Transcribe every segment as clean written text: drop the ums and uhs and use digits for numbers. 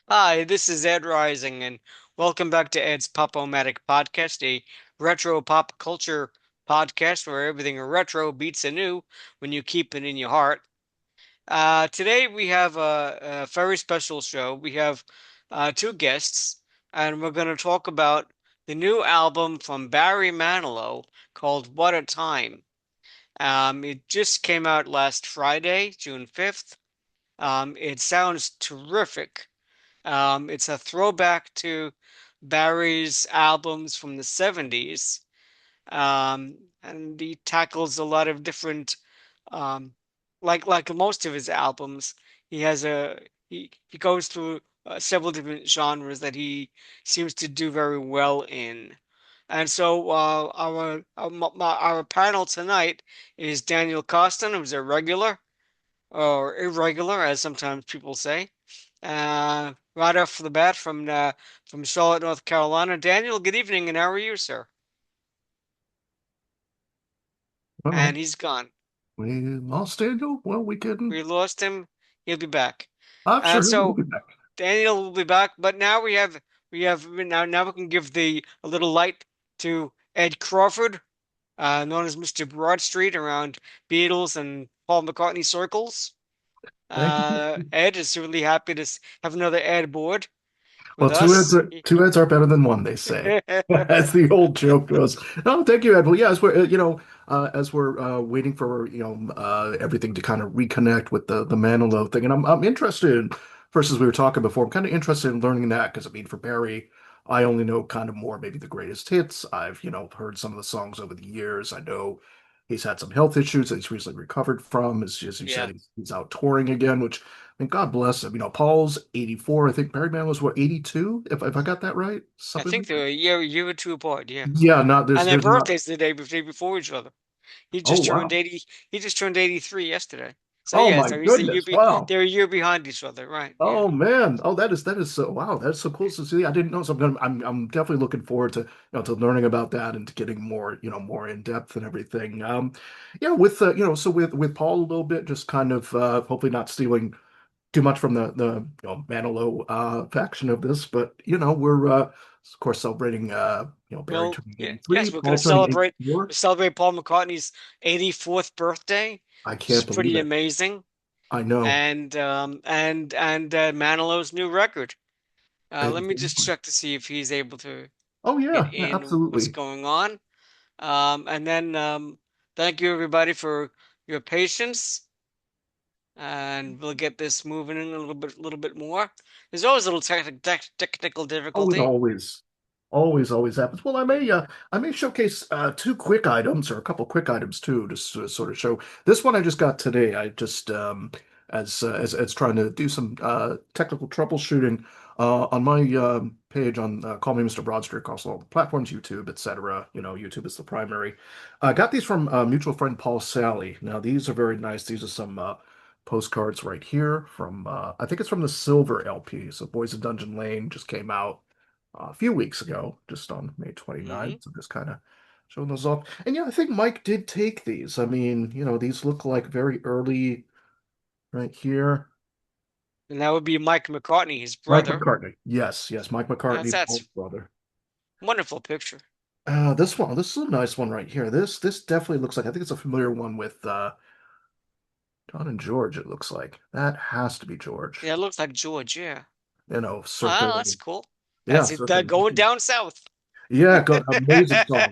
Hi, this is Ed Rising, and welcome back to Ed's Pop-O-Matic podcast, a retro pop culture podcast where everything retro beats a new when you keep it in your heart. Today we have a very special show. We have two guests, and we're going to talk about the new album from Barry Manilow called What a Time. It just came out last Friday, June 5th. It sounds terrific. It's a throwback to Barry's albums from the 70s. And he tackles a lot of different, um, like most of his albums, he has he goes through several different genres that he seems to do very well in. And so our panel tonight is Daniel Coston, who's a regular or irregular, as sometimes people say. Right off the bat from Charlotte, North Carolina. Daniel, good evening, and how are you, sir? Well, And he's gone. we lost Daniel. Well, we can. We lost him. He'll be back. I'm And sure he will so be back. Daniel will be back, but now now we can give the a little light to Ed Crawford, known as Mr. Broadstreet around Beatles and Paul McCartney circles. Thank you. Ed is really happy to have another Ed aboard Well, with us. two heads are better than one, they say, as the old joke goes. No, thank you, Ed. Well, yeah, as we're as we're waiting for everything to kind of reconnect with the Manilow thing, and I'm interested. First, as we were talking before, I'm kind of interested in learning that because I mean, for Barry, I only know kind of more maybe the greatest hits. I've heard some of the songs over the years. I know he's had some health issues that he's recently recovered from. As you said, Yeah. he's out touring again, which I mean, God bless him. Paul's 84. I think Barry Manilow was what, 82? If I got that right, I something think like that. they're a year or two apart, yeah. Yeah, not And their there's not. birthdays the day before each other. He Oh just turned wow. 80. He just turned 83 yesterday. So Oh yeah, my so he's a year goodness. Wow. they're a year behind each other, right? Yeah. Oh man. Oh, that is so wow. That's so cool to see. I didn't know. So I'm definitely looking forward to to learning about that and to getting more more in depth and everything. Yeah, with so with Paul a little bit, just kind of hopefully not stealing too much from the Manilow faction of this, but we're of course celebrating Barry Well, turning yeah, 83, yes, we're going Paul to turning celebrate 84. Paul McCartney's 84th birthday, I which is can't believe pretty it. amazing, I know. and Manilow's new record. Let me just Exactly. check to see if he's able to Oh get yeah, yeah, in what's absolutely. going on. And then thank you everybody for your patience, and we'll get this moving in a little bit more. There's always a little technical Oh, it difficulty. always happens. Well, I may showcase two quick items or a couple quick items too, just to sort of show. This one I just got today. I just as trying to do some technical troubleshooting on my page on Call Me Mr. Broadstreet across all the platforms, YouTube, etc. YouTube is the primary. I got these from mutual friend Paul Sally. Now these are very nice. These are some postcards right here from I think it's from the Silver LP. So Boys of Dungeon Lane just came out a few weeks ago, just on May Hmm. 29th. So just kind of showing those off. And yeah, I think Mike did take these. I mean, these look like very early right here. And that would be Mike McCartney, his Mike brother. McCartney. Yes, yes, Mike McCartney, That's Paul's brother. wonderful picture. This is a nice one right here. This definitely looks like I think it's a familiar one with John and George, it looks like. That has to be George. Yeah, it looks like George. Yeah. Circa. Wow, that's cool. Yeah, That's it. circa Going 19. down south. Yeah, got amazing song.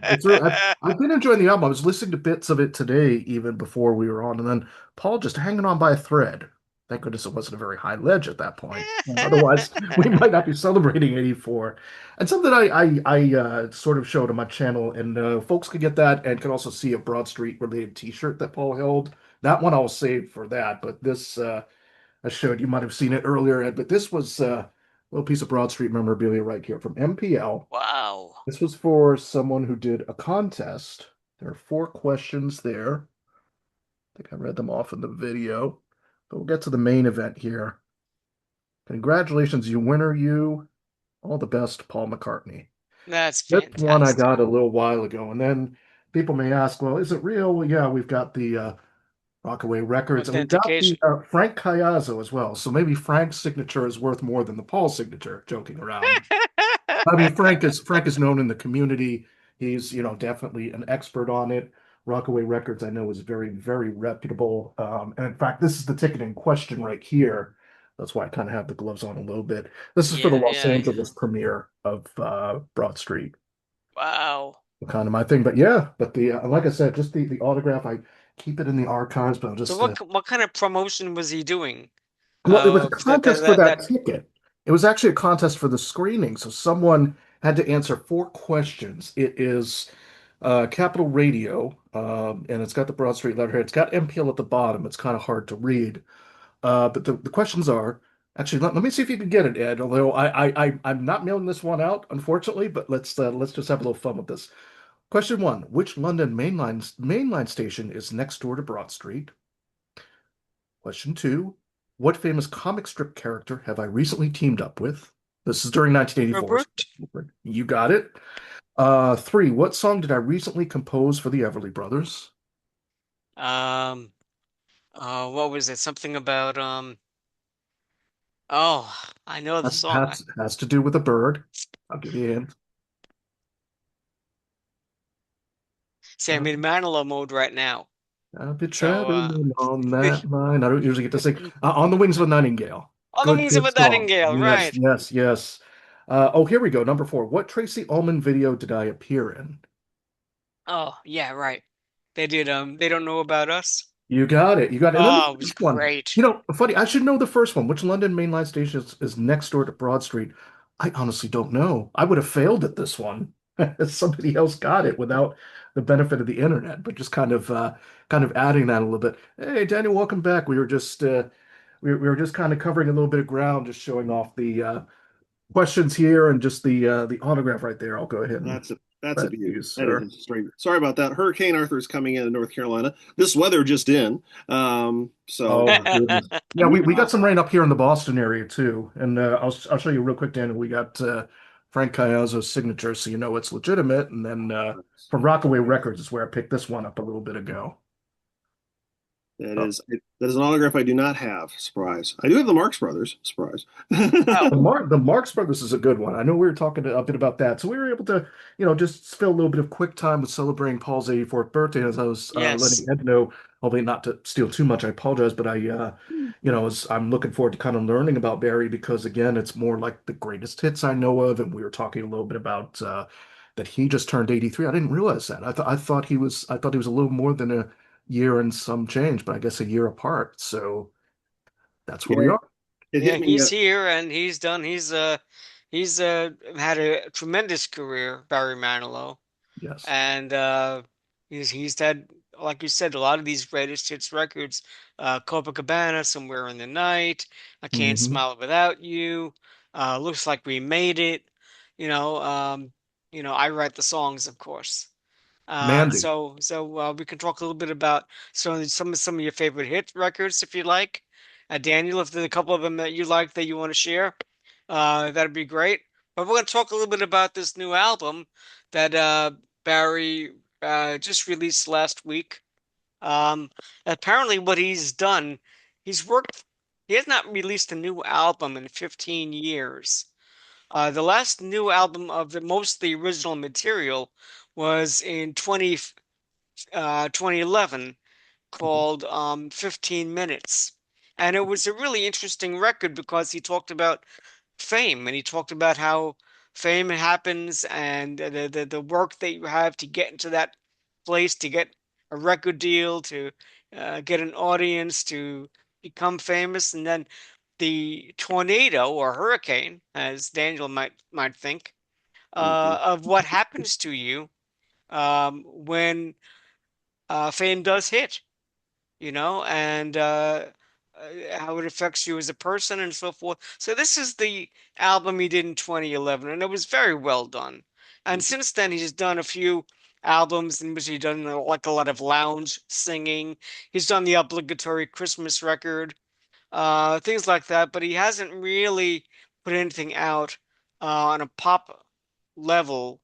I've been enjoying the album. I was listening to bits of it today, even before we were on, and then Paul just hanging on by a thread. Thank goodness it wasn't a very high ledge at that point. Otherwise, we might not be celebrating 84. And something I sort of showed on my channel, and folks can get that and can also see a Broad Street related T-shirt that Paul held. That one I'll save for that, but this I showed you might have seen it earlier, Ed, but this was a little piece of Broad Street memorabilia right here from MPL. Wow. This was for someone who did a contest. There are four questions there. I think I read them off in the video. But we'll get to the main event here. Congratulations, you winner, you. All the best, Paul McCartney. That's That's one I fantastic. got a little while ago. And then people may ask, well, is it real? Well, yeah, we've got the Rockaway Records, and we got the authentication. Frank Caiazzo as well. So maybe Frank's signature is worth more than the Paul signature. Joking around. I mean, Frank is known in the community. He's, definitely an expert on it. Rockaway Records, I know, is very, very reputable. And in fact, this is the ticket in question right here. That's why I kind of have the gloves on a little bit. This is for the Yeah, Los yeah. Angeles premiere of Broadstreet. Wow. Kind of my thing. But yeah, but the like I said, just the autograph, I keep it in the archives, but I'll So just what kind of promotion was he doing? well, it was a That contest for that that ticket. It was actually a contest for the screening. So someone had to answer four questions. It is Capital Radio, and it's got the Broad Street letterhead. It's got MPL at the bottom. It's kind of hard to read. But the questions are actually let me see if you can get it, Ed. Although I'm not mailing this one out, unfortunately, but let's just have a little fun with this. Question one: which London mainline station is next door to Broad Street? Question two, what famous comic strip character have I recently teamed up with? This is during 1984. Robert? You got it. Three, what song did I recently compose for the Everly Brothers? Um what was it? Something about oh, I know the Has, song. has, has to do with a bird. I'll give you a hint. See, I'm Uh, in Manilow mode right now. I'll be So traveling on that line. I don't usually get to sing. On the Wings of a Nightingale. On the Good, Wings of good a song. Nightingale, Yes, right. yes, yes. Oh, here we go. Number four. What Tracy Ullman video did I appear in? Oh, yeah, right. They did They Don't Know About Us. You got it. You got it. And then the Oh, it was first one. great. Funny, I should know the first one. Which London mainline station is next door to Broad Street? I honestly don't know. I would have failed at this one. Somebody else got it without the benefit of the internet, but just kind of adding that a little bit. Hey, Daniel, welcome back. We were just kind of covering a little bit of ground, just showing off the questions here and just the autograph right there. I'll go ahead and That's a let beaut. you, That is sir. a strange. Sorry about that. Hurricane Arthur is coming in North Carolina. This weather just in. So Oh my goodness. Yeah, we uh, got some rain up here in the Boston area too. And I'll show you real quick, Daniel. We got Frank Caiazzo's signature, so you know it's legitimate. And then from Rockaway Records is where I picked this one up a little bit ago. that Oh, is an autograph I do not have. Surprise. I do have the Marx Brothers. Surprise. Oh, the Marx Brothers is a good one. I know we were talking a bit about that, so we were able to, just spend a little bit of quick time with celebrating Paul's 84th birthday. As I was letting yes. Ed know, although not to steal too much, I apologize, but I'm looking forward to kind of learning about Barry because again, it's more like the greatest hits I know of, and we were talking a little bit about that he just turned 83. I didn't realize that. I thought he was a little more than a year and some change, but I guess a year apart. So that's where we Yeah, are. it Yeah, hit me. he's here and he's had a tremendous career, Barry Manilow. Yes. And he's had, like you said, a lot of these greatest hits records. Copacabana, Somewhere in the Night, I Can't Hmm. Smile Without You, Looks Like We Made It. You know, I write the songs, of course. Mandy. We can talk a little bit about some of your favorite hit records, if you like. Daniel, if there's a couple of them that you like that you want to share, that'd be great. But we're going to talk a little bit about this new album that Barry just released last week. Um, Apparently, what he's done, he's worked. He has not released a new album in 15 years. The last new album of most of the original material was in 2011 called 15 Minutes. And it was a really interesting record because he talked about fame and he talked about how fame happens and the work that you have to get into that place, to get a record deal, to get an audience, to become famous. And then the tornado or hurricane, as Daniel might think, Mhm. of what happens to you when fame does hit, and how it affects you as a person and so forth. So this is the album he did in 2011, and it was very well done. And since then, he's done a few albums in which he's done like a lot of lounge singing. He's done the obligatory Christmas record, things like that, but he hasn't really put anything out on a pop level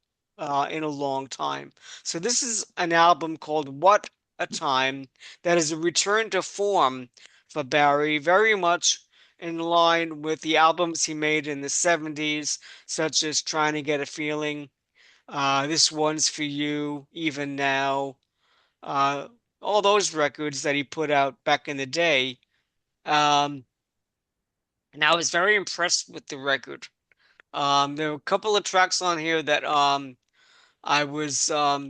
in a long time. So this is an album called What a time that is a return to form for Barry, very much in line with the albums he made in the 70s, such as Trying to Get a Feeling, This One's for You, Even Now, uh, all those records that he put out back in the day. Um, and I was very impressed with the record. There were a couple of tracks on here that I was I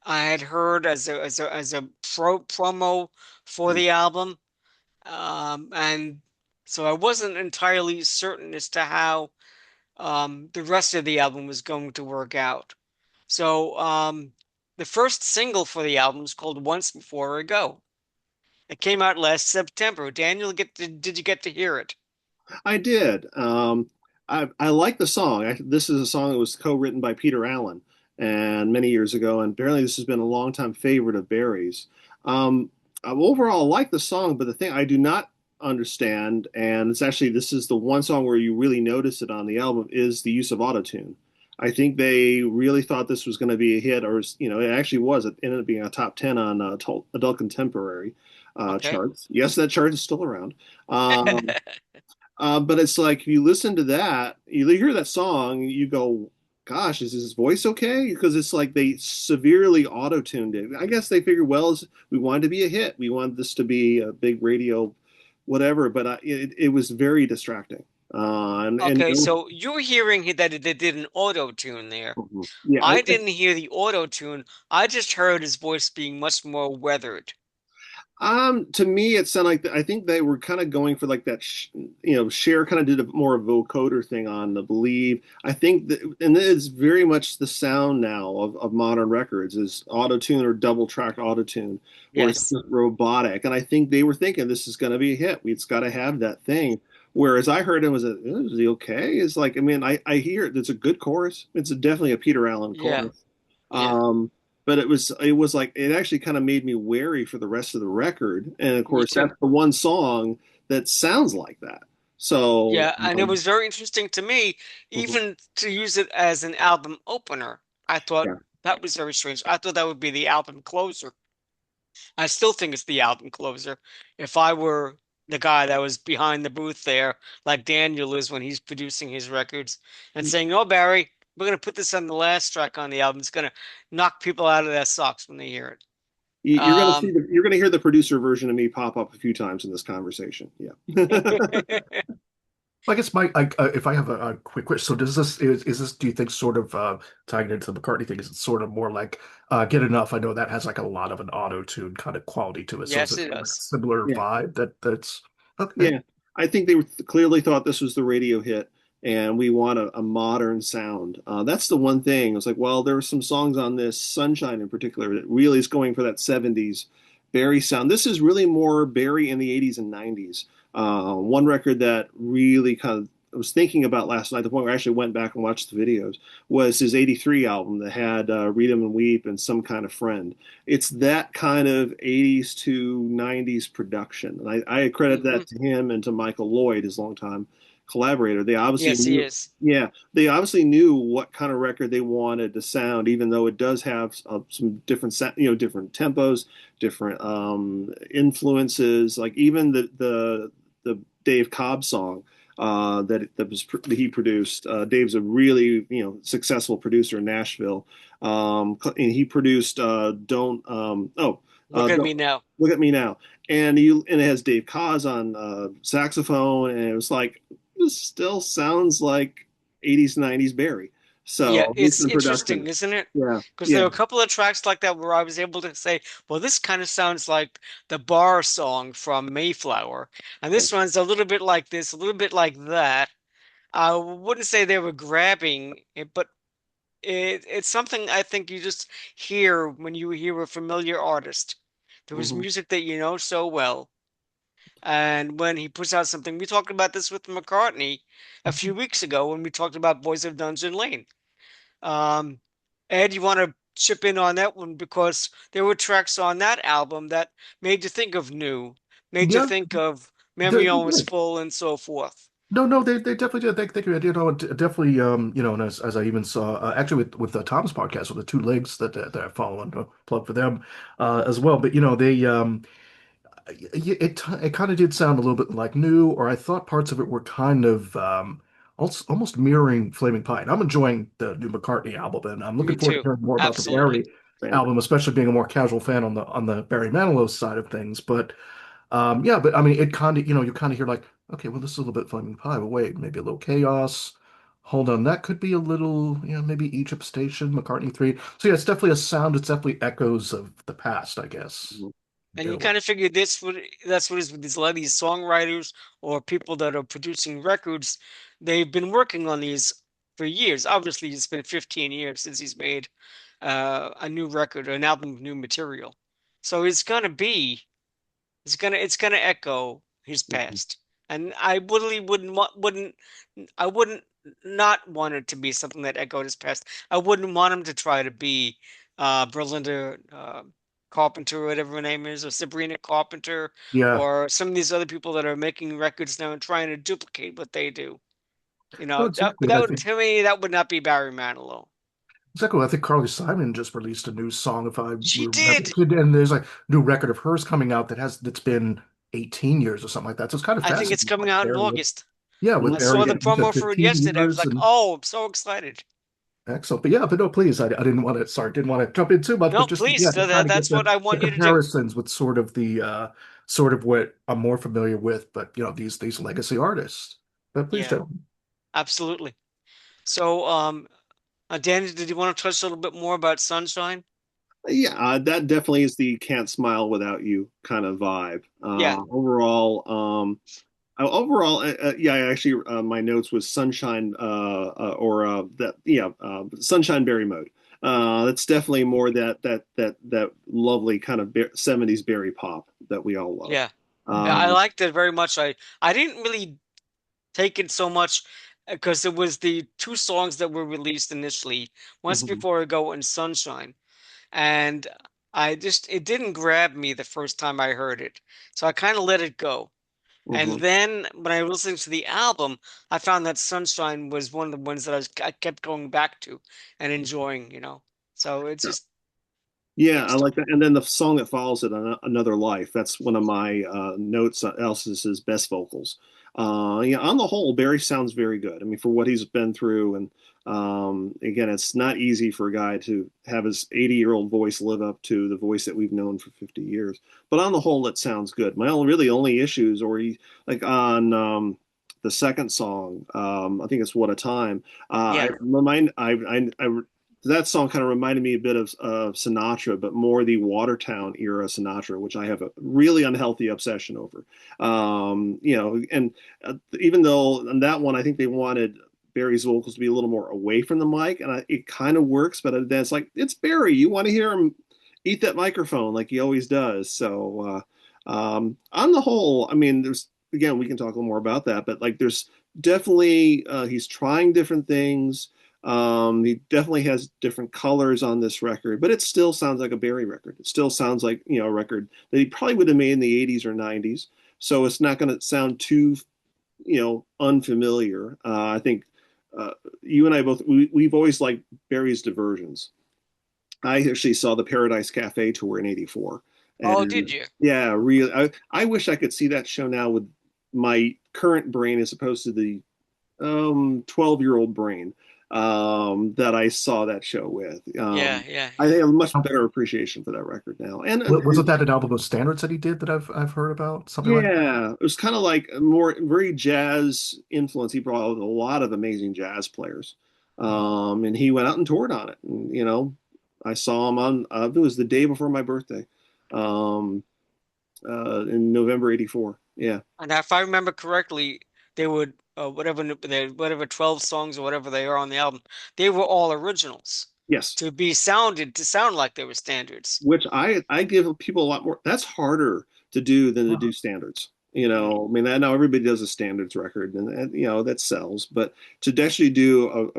had heard as a promo for the album, and so I wasn't entirely certain as to how the rest of the album was going to work out. So the first single for the album is called "Once Before I Go." It came out last September. Daniel, did you get to hear it? I did. I like the song. This is a song that was co-written by Peter Allen and many years ago, and apparently this has been a longtime favorite of Barry's. Overall, I like the song, but the thing I do not understand, and it's actually this is the one song where you really notice it on the album, is the use of autotune. I think they really thought this was going to be a hit, or it actually was. It ended up being a top 10 on adult contemporary Okay. charts. Yes, that chart is still around. Um, but it's like you listen to that, you hear that song, you go, "Gosh, is his voice okay?" Because it's like they severely auto-tuned it. I guess they figured, well, we wanted to be a hit, we wanted this to be a big radio, whatever. But it was very distracting. And Okay, so you're hearing that they did an auto tune there. yeah, I didn't hear the auto tune. I just heard his voice being much more weathered. To me, it sounded like I think they were kind of going for like that. Cher kind of did a more of a vocoder thing on, I believe. I think that, and it's very much the sound now of modern records is auto tune or double tracked auto tune, where it's Yes. just robotic. And I think they were thinking this is going to be a hit. It's got to have that thing. Whereas I heard it was is he okay? It's like, I mean, I hear it. It's a good chorus. It's definitely a Peter Allen Yeah. chorus. Yeah. Um, but it was like it actually kind of made me wary for the rest of the record. And of Me course, that's too. the one song that sounds like that. So Yeah, and it was very interesting to me, mhm, even to use it as an album opener. I thought yeah. that was very strange. I thought that would be the album closer. I still think it's the album closer. If I were the guy that was behind the booth there, like Daniel is when he's producing his records, and saying, "No, Barry, we're gonna put this on the last track on the album. It's gonna knock people out of their socks when they hear it." You're gonna hear the producer version of me pop up a few times in this conversation. Yeah. I guess if I have a quick question, so is this, do you think, sort of tying into the McCartney thing, is it sort of more like Get Enough? I know that has like a lot of an auto tune kind of quality to it. So is Yes, it it sort of like a does. similar Yeah. vibe that's okay? Yeah, I think they clearly thought this was the radio hit, and we want a modern sound. That's the one thing. It's like, well, there were some songs on this, Sunshine in particular, that really is going for that '70s Barry sound. This is really more Barry in the '80s and '90s. One record that really kind of I was thinking about last night, the point where I actually went back and watched the videos, was his '83 album that had Read 'Em and Weep and Some Kind of Friend. It's that kind of '80s to '90s production, and I credit Hmm. that to him and to Michael Lloyd, his longtime collaborator. They obviously Yes, he knew, is. yeah, they obviously knew what kind of record they wanted to sound, even though it does have some different, different tempos, different influences. Like even the Dave Cobb song that he produced. Dave's a really successful producer in Nashville, and he produced "Don't Look at Don't me now. Look at Me Now," and it has Dave Koz on saxophone, and it was like this still sounds like '80s '90s Barry. Yeah, So he's it's been production. interesting, isn't it? Yeah, Because there yeah, are a couple of tracks like that where I was able to say, well, this kind of sounds like the bar song from Mayflower. And this one's a little bit like this, a little bit like that. I wouldn't say they were grabbing it, but it's something I think you just hear when you hear a familiar artist. There was hmm music that you know so well. And when he puts out something, we talked about this with McCartney a few weeks ago when we talked about Boys of Dungeon Lane. Um, Ed, you want to chip in on that one because there were tracks on that album that made you think of New, made you Yeah, think of Memory they're Almost good. Full, and so forth. No, no, they definitely did. Thank you. You know, definitely. And as I even saw, actually with the Tom's podcast with the two legs that I follow and plug for them as well. But they it kind of did sound a little bit like new, or I thought parts of it were kind of almost mirroring Flaming Pie. And I'm enjoying the new McCartney album, and I'm Me looking forward to too. hearing more about the Absolutely. Barry Same. album, especially being a more casual fan on the Barry Manilow side of things. But yeah, but I mean, it kind of you kind of hear like, okay, well, this is a little bit Flaming Pie, but wait, maybe a little Chaos. Hold on, that could be a little, maybe Egypt Station, McCartney 3. So yeah, it's definitely a sound. It's definitely echoes of the past, I guess. Mhm. And In you a way. kind of figure that's what it is with these a lot of these songwriters or people that are producing records. They've been working on these for years. Obviously, it's been 15 years since he's made a new record, an album of new material. So it's gonna echo his Mhm. past. And I really wouldn't I wouldn't not want it to be something that echoed his past. I wouldn't want him to try to be Berlinda Carpenter, whatever her name is, or Sabrina Carpenter, Yeah, or some of these other people that are making records now and trying to duplicate what they do. no, But exactly. that I would, think to me, that would not be Barry Manilow. exactly. I think Carly Simon just released a new song, if I She remember, did. and there's like new record of hers coming out that's been 18 years or something like that. So it's kind of I think it's fascinating. coming Like out in Barry, August. yeah, And with I that's saw Barry, the you said promo for it 15 yesterday. I was years like, and oh, I'm so excited. excellent. But yeah, but no, please, I didn't want to, sorry, didn't want to jump in too much, No, but just yeah, please. to kind of get That's what I the want you to do. comparisons with sort of the sort of what I'm more familiar with, but these legacy artists. But please, Yeah, gentlemen. absolutely. So, Danny, did you want to touch a little bit more about Sunshine? Yeah, that definitely is the can't smile without you kind of vibe. Yeah, Yeah, actually, my notes was sunshine, or that, yeah, sunshine berry mode. That's definitely more that lovely kind of 70s berry pop that we all love. yeah. I Um, liked it very much. I didn't really take it so much because it was the two songs that were released initially, Once mhm, Before Ago and Sunshine. And it didn't grab me the first time I heard it. So I kind of let it go. And mhm. then when I was listening to the album, I found that Sunshine was one of the ones that I kept going back to and enjoying. So it's Yeah. just Yeah, good I like stuff. that. And then the song that follows it, Another Life. That's one of my notes. Els's his best vocals. Yeah, on the whole, Barry sounds very good. I mean, for what he's been through, and again, it's not easy for a guy to have his 80-year-old voice live up to the voice that we've known for 50 years. But on the whole, it sounds good. My only issues, or he like on the second song, I think it's What a Time. I Yeah. remind I that song kind of reminded me a bit of Sinatra, but more the Watertown era Sinatra, which I have a really unhealthy obsession over. And even though on that one, I think they wanted Barry's vocals to be a little more away from the mic, and it kind of works, but then it's like, it's Barry. You want to hear him eat that microphone like he always does. So, on the whole, I mean, again, we can talk a little more about that, but like, there's definitely, he's trying different things. He definitely has different colors on this record, but it still sounds like a Barry record. It still sounds like, a record that he probably would have made in the 80s or 90s. So it's not going to sound too, unfamiliar. I think uh, you and I both, we've always liked Barry's diversions. I actually saw the Paradise Cafe tour in '84, Oh, and did you? yeah, really, I wish I could see that show now with my current brain as opposed to the 12-year-old brain that I saw that show with. Yeah, yeah, I think yeah. I have a much better appreciation for that record now. Wasn't that an album of standards that he did that I've heard about? Something like that? Yeah, it was kind of like a more very jazz influence. He brought out a lot of amazing jazz players, and he went out and toured on it. And I saw him on. It was the day before my birthday, um, in November '84. Yeah. And if I remember correctly, they would whatever 12 songs or whatever they are on the album, they were all originals Yes. to sound like they were standards. Which I give people a lot more. That's harder to do than to Huh. do standards. Mm. I mean, I know everybody does a standards record, and that sells. But to actually do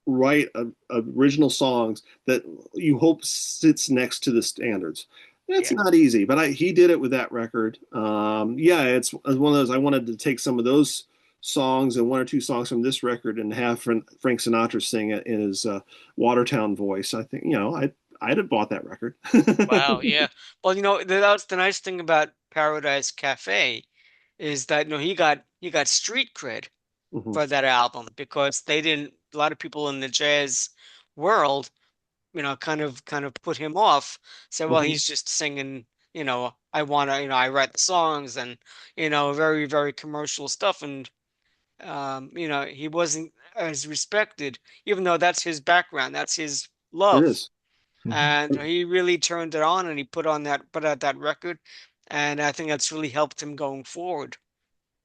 write original songs that you hope sits next to the standards, It's Yeah. not easy, but he did it with that record. Yeah, it's one of those. I wanted to take some of those songs and one or two songs from this record and have Frank Sinatra sing it in his Watertown voice. I think, I'd have bought that record. Wow, yeah. Well, that's the nice thing about Paradise Cafe is that he got street cred Mhm, for that album because they didn't a lot of people in the jazz world, kind of put him off. Said, well, mhm. he's just singing, I wanna, I write the songs and, very, very commercial stuff. And he wasn't as respected, even though that's his background, that's his It love. is. Mhm. And he really turned it on and he put out that record. And I think that's really helped him going forward.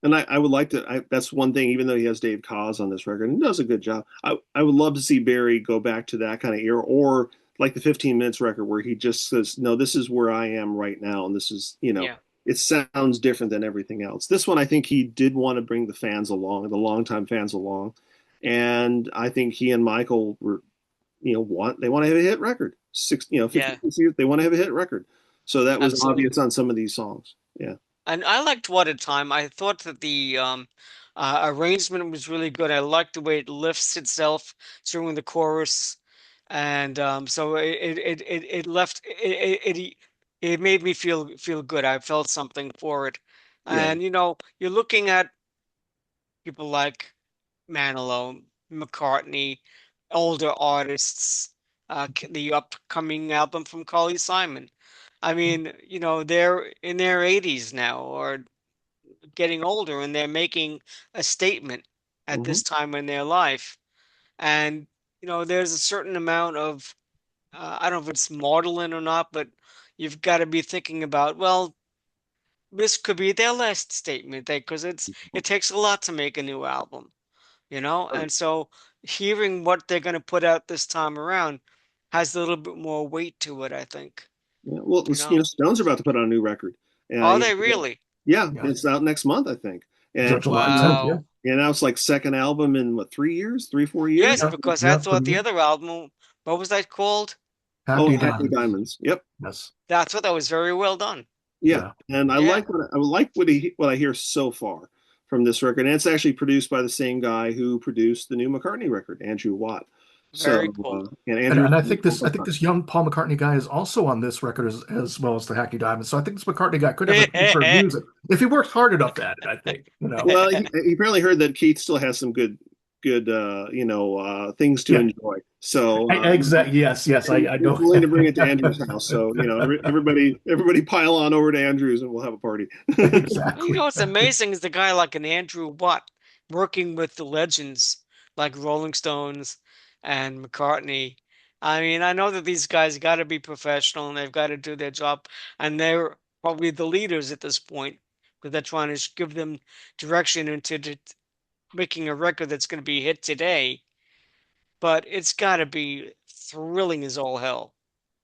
And I would like to. That's one thing. Even though he has Dave Koz on this record and he does a good job, I would love to see Barry go back to that kind of era, or like the 15 Minutes record where he just says, "No, this is where I am right now, and this is Yeah. it sounds different than everything else." This one, I think he did want to bring the fans along, the longtime fans along, and I think he and Michael were, they want to have a hit record. 15 Yeah, years, they want to have a hit record. So that was absolutely. obvious on some of these songs. Yeah. And I liked What a Time. I thought that the arrangement was really good. I liked the way it lifts itself during the chorus. And so it left it made me feel good. I felt something for it. Yeah. And you're looking at people like Manilow, McCartney, older artists, the upcoming album from Carly Simon. I mean, they're in their 80s now or getting older and they're making a statement at Hmm. this time in their life. And, there's a certain amount of, I don't know if it's maudlin or not, but you've got to be thinking about, well, this could be their last statement because it takes a lot to make a new album, Right. and so hearing what they're going to put out this time around has a little bit more weight to it, I think, Yeah, well, you know. Stones are about to put out a new record. Are they really? Yeah, Yeah. it's out next month, I think. And July 10th. Yeah. Wow. now it's like second album in what, 3 years, 3, 4 years? Yes, Yeah. because I Yeah. thought the other album, what was that called? Oh, Happy Happy Diamonds. Diamonds. Yep. Yes. I thought that was very well done. Yeah. Yeah. And Yeah, I like what I hear so far from this record. And it's actually produced by the same guy who produced the new McCartney record, Andrew Watt. very So, cool. and And Andrew and I think this young Paul McCartney guy is also on this record as well as the Hacky Diamonds. So I think this McCartney guy could have a future in music if he works hard enough at it. I think. Well, he apparently heard that Keith still has some good things to Yeah. enjoy. So Exactly. Yes. Yes. I he's know. willing to bring it to Andrew's house. So everybody pile on over to Andrew's and we'll have a party. Exactly. What's amazing is the guy like an Andrew Watt working with the legends like Rolling Stones and McCartney. I mean, I know that these guys got to be professional and they've got to do their job, and they're probably the leaders at this point because they're trying to give them direction into making a record that's going to be a hit today. But it's got to be thrilling as all hell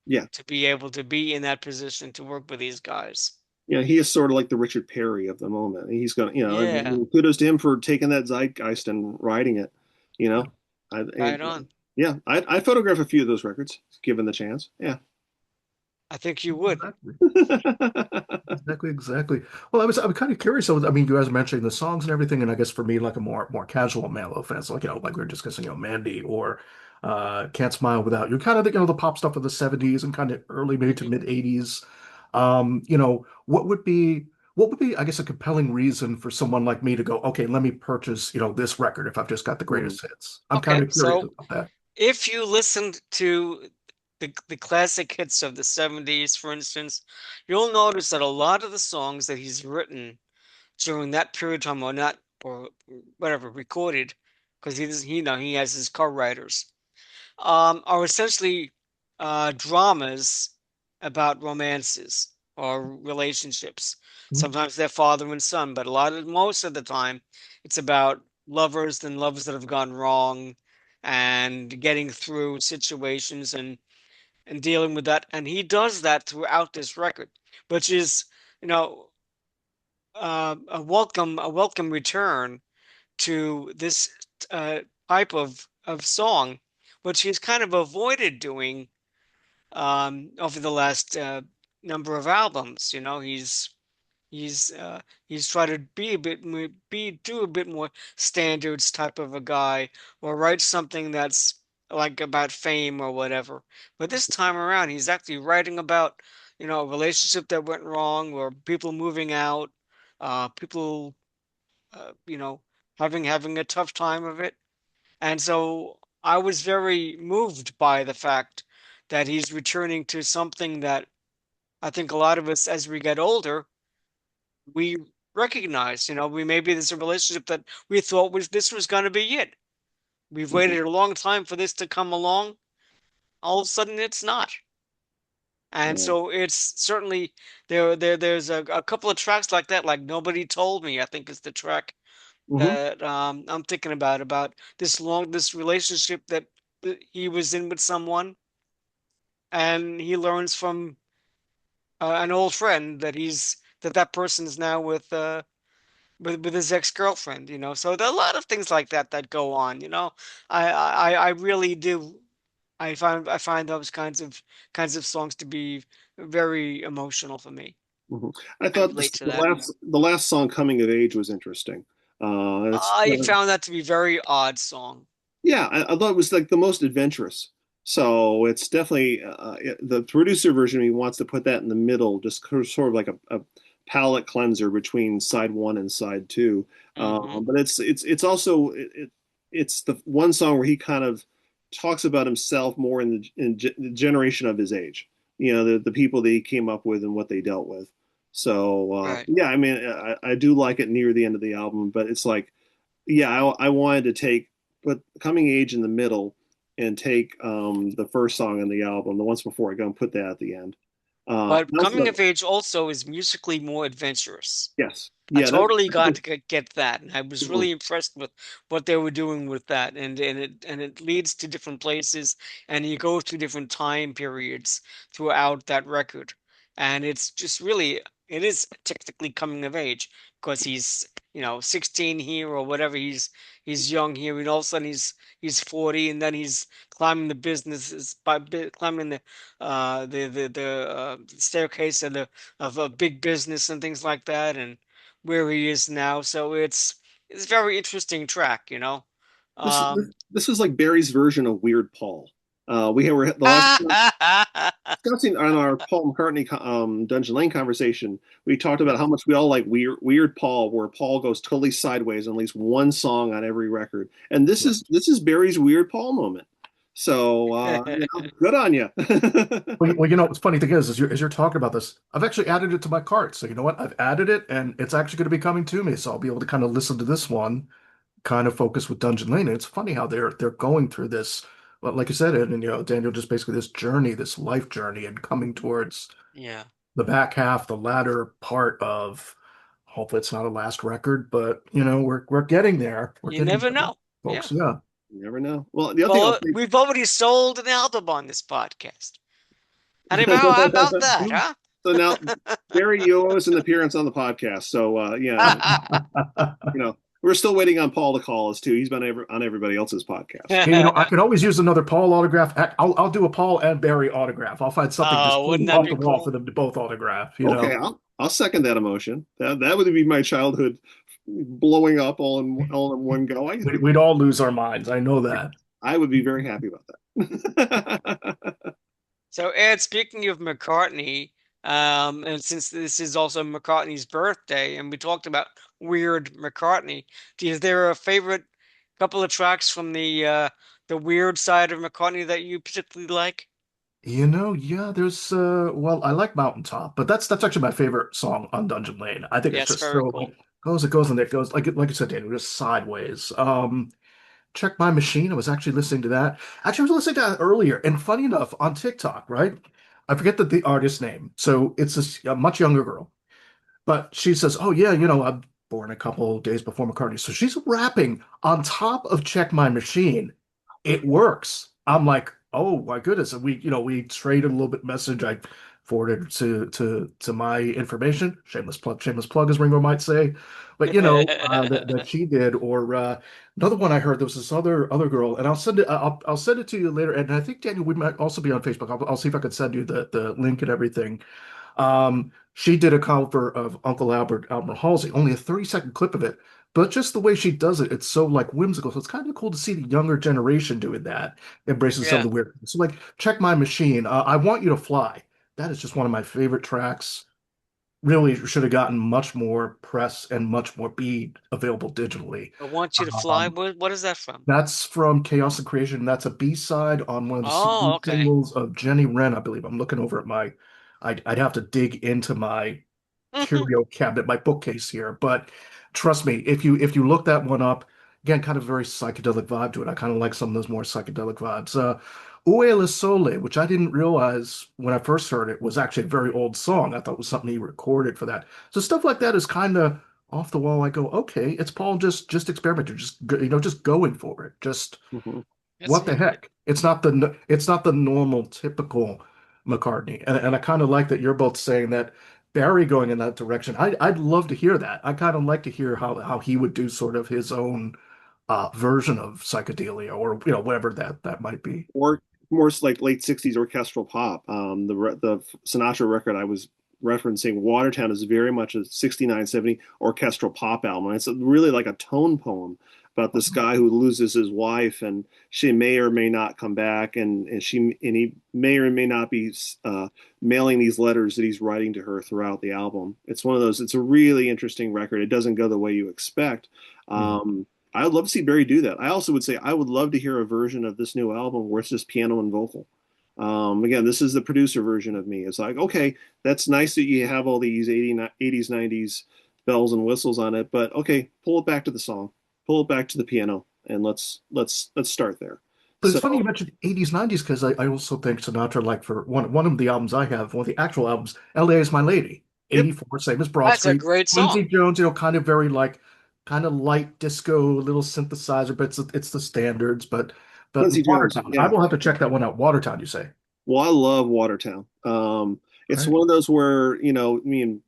Yeah, to be able to be in that position to work with these guys. he is sort of like the Richard Perry of the moment. He's gonna, Yeah, and kudos to him for taking that zeitgeist and writing it. You Yeah. know, right on. yeah, I photograph a few of those records given the chance. Yeah. I think you would. Exactly. Exactly, exactly. Well, I'm kind of curious. So, I mean, you guys are mentioning the songs and everything, and I guess for me, like a more casual Manilow fan, so like like we were discussing, Mandy or Can't Smile Without You, kind of the pop stuff of the '70s and kind of early maybe to Mhm. mid '80s. What would be, I guess, a compelling reason for someone like me to go, okay, let me purchase, this record if I've just got the Mm. greatest hits. I'm kind Okay, of curious so about that. if you listened to the classic hits of the 70s, for instance, you'll notice that a lot of the songs that he's written during that period of time, or not, or whatever, recorded, because he has his co-writers, are essentially dramas about romances or relationships. Mhm. Sometimes they're father and son, but most of the time, it's about lovers and lovers that have gone wrong and getting through situations and dealing with that. And he does that throughout this record, which is, you know, a welcome return to this uh, type of song, which he's kind of avoided doing over the last number of albums. He's he's tried to be a bit more, be do a bit more standards type of a guy, or write something that's like about fame or whatever. But this time around, he's actually writing about, a relationship that went wrong, or people moving out, people, uh, you know, having a tough time of it. And so I was very moved by the fact that he's returning to something that I think a lot of us, as we get older, we recognize, we maybe there's a relationship that we thought was going to be it. We've Mhm. waited a long time for this to come along. All of a sudden, it's not. And Yeah. so it's certainly there's a couple of tracks like that, like Nobody Told Me, I think is the track Hmm. that I'm thinking about this relationship that he was in with someone, and he learns from an old friend that person is now with his ex-girlfriend, So there are a lot of things like that that go on. I really do. I find those kinds of songs to be very emotional for me. Hmm. I I thought relate to the that. last song, "Coming of Age," was interesting. It's I found that to be a very odd song. Yeah, I thought it was like the most adventurous. So it's definitely the producer version. He wants to put that in the middle, just sort of like a palate cleanser between side one and side two. Hmm. But it's also it's the one song where he kind of talks about himself more the generation of his age. The people that he came up with and what they dealt with. So Right. yeah, I mean, I do like it near the end of the album, but it's like yeah, I wanted to put Coming Age in the middle and take the first song on the album, the Once Before I Go, and put that at the end. But I also Coming thought, of Age also is musically more adventurous. yes, I yeah, totally that's got the, to get that, and I was mhm. really impressed with what they were doing with that, and it leads to different places, and you go through different time periods throughout that record, and it's just really it is technically coming of age because he's 16 here or whatever he's young here, and all of a sudden he's 40, and then he's climbing the businesses climbing the staircase of a big business and things like that, and where he is now. So it's a very interesting track. Um, This is like Barry's version of Weird Paul. We were the last discussing on our Paul McCartney Dungeon Lane conversation. We talked about how much we all like Weird Paul, where Paul goes totally sideways on at least one song on every record, and Yeah. this is Barry's Weird Paul moment. So good on you. Well, what's funny thing is, as you're talking about this, I've actually added it to my cart. So you know what? I've added it, and it's actually going to be coming to me. So I'll be able to kind of listen to this one, kind of focus with Dungeon Lane. And it's funny how they're going through this, well, like you said, and Daniel, just basically this journey, this life journey, and coming towards yeah, the back half, the latter part of. Hopefully, it's not a last record, but we're getting there. We're you getting never there, know. Yeah. folks. Yeah. You never know. Well, the other thing I'll Well, say. we've already sold an album on this podcast. How about that, So now, Barry, you owe us an appearance on the podcast. So yeah, huh? we're still waiting on Paul to call us too. He's been on everybody else's podcast. Hey, I could always use another Paul autograph. I'll do a Paul and Barry autograph. I'll find something just Oh, wouldn't totally that off be the wall for cool? them to both autograph. Okay, I'll second that emotion. That would be my childhood blowing up all in one go. We'd all lose our minds. I know that. I would be very happy about that. So, Ed, speaking of McCartney, and since this is also McCartney's birthday, and we talked about weird McCartney, is there a favorite couple of tracks from the weird side of McCartney that you particularly like? Yeah, there's well, I like Mountaintop, but that's actually my favorite song on Dungeon Lane. I think it's Yes, just very so cool. it goes and it goes like you said, Daniel, just sideways. Check My Machine. I was actually listening to that. Actually, I was listening to that earlier, and funny enough, on TikTok, right? I forget the artist name. So it's a much younger girl. But she says, "Oh yeah, I'm born a couple days before McCartney." So she's rapping on top of "Check My Machine." It works. I'm like, "Oh my goodness!" And we traded a little bit message. I forwarded to my information. Shameless plug, as Ringo might say. But that she did, or another one I heard. There was this other girl, and I'll send it to you later. And I think Daniel, we might also be on Facebook. I'll see if I could send you the link and everything. She did a cover of Uncle Albert Halsey, only a 30-second clip of it, but just the way she does it, it's so like whimsical. So it's kind of cool to see the younger generation doing that, embracing some of Yeah. the weird. So like, Check My Machine, I Want You to Fly. That is just one of my favorite tracks. Really should have gotten much more press and much more be available digitally. I want you to fly. Um, What is that from? that's from Chaos and Creation. That's a B-side on one of the CD Oh, okay. singles of Jenny Wren, I believe. I'm looking over at my, I'd have to dig into my curio cabinet, my bookcase here. But trust me, if you look that one up, again, kind of very psychedelic vibe to it. I kind of like some of those more psychedelic vibes. Ue Le Sole, which I didn't realize when I first heard it was actually a very old song. I thought it was something he recorded for that. So stuff like that is kind of off the wall. I go, okay, it's Paul just experimenting, just going for it. Just Mhm. That's what the neat. heck? It's not the normal typical McCartney. And I kind of like that you're both saying that Barry going in that direction. I'd love to hear that. I kind of like to hear how he would do sort of his own version of psychedelia or whatever that might be. Or more like late 60s orchestral pop. The Sinatra record I was referencing, Watertown, is very much a 69, 70 orchestral pop album. It's really like a tone poem about this guy who loses his wife, and she may or may not come back, and he may or may not be mailing these letters that he's writing to her throughout the album. It's one of those. It's a really interesting record. It doesn't go the way you expect. Mhm. I would love to see Barry do that. I also would say I would love to hear a version of this new album where it's just piano and vocal. Again, this is the producer version of me. It's like, okay, that's nice that you have all these 80s, 90s bells and whistles on it, but okay, pull it back to the song, pull it back to the piano, and let's start there. But it's So funny you mentioned 80s, 90s because I also think Sinatra, like for one of the albums I have, one of the actual albums, LA is My Lady, yep, 84, same as That's a Broadstreet. great Quincy song. Jones, kind of very like, kind of light disco, little synthesizer, but it's the standards. But Quincy Jones, Watertown, I yeah. will have to check that one out. Watertown, you say? Well, I love Watertown. It's Okay. one of those where, I mean,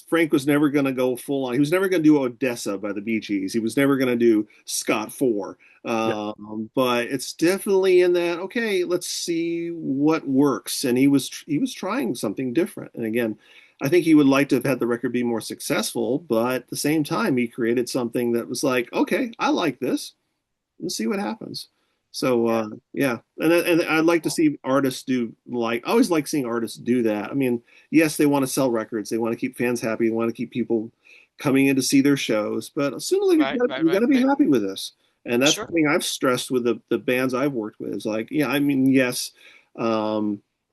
Frank was never going to go full on. He was never going to do Odessa by the Bee Gees. He was never going to do Scott 4. Yeah. But it's definitely in that, okay, let's see what works. And he was trying something different. And again, I think he would like to have had the record be more successful, but at the same time, he created something that was like, okay, I like this. Let's see what happens. So Yeah. yeah, and I'd like to see artists do like I always like seeing artists do that. I mean, yes, they want to sell records, they want to keep fans happy, they want to keep people coming in to see their shows, but sooner or later Right, right, you got right, to be right. happy with this. And that's Sure. the thing I've stressed with the bands I've worked with is like, yeah, I mean, yes,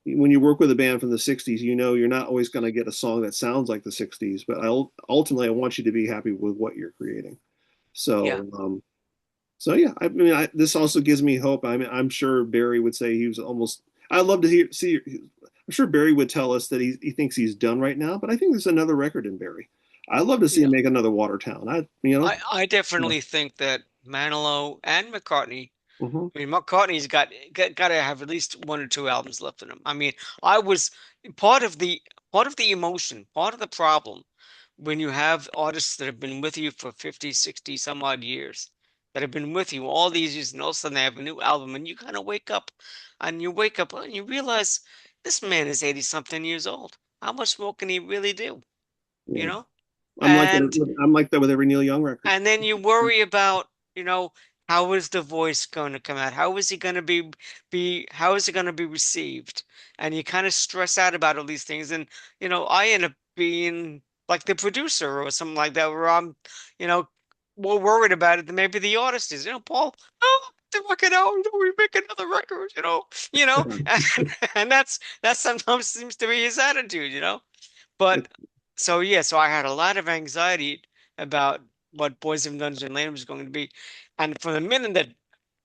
when you work with a band from the 60s, you're not always going to get a song that sounds like the 60s, but ultimately I want you to be happy with what you're creating. Yeah. So yeah, I mean, this also gives me hope. I mean, I'm sure Barry would say he was almost. I'd love to see. I'm sure Barry would tell us that he thinks he's done right now, but I think there's another record in Barry. I'd love to see Yeah. him make another Watertown. I Yeah. definitely think that Manilow and McCartney. Mhm. I mean, McCartney's got to have at least one or two albums left in him. I mean, I was part of the part of the emotion, part of the problem when you have artists that have been with you for 50, 60, some odd years, that have been with you all these years, and all of a sudden they have a new album, and you kind of wake up and you realize this man is 80 something years old. How much more can he really do? You Yeah. know? I'm like And that. I'm like that with every Neil Young record. and then you worry about, how is the voice going to come out? How is he going to how is it going to be received? And you kind of stress out about all these things. And, I end up being like the producer or something like that, where I'm, you know, more worried about it than maybe the artist is. Paul, oh, the record out, we make another record, and that sometimes seems to be his attitude. But It, so I had a lot of anxiety about what Boys of Dungeons and Land was going to be. And from the minute that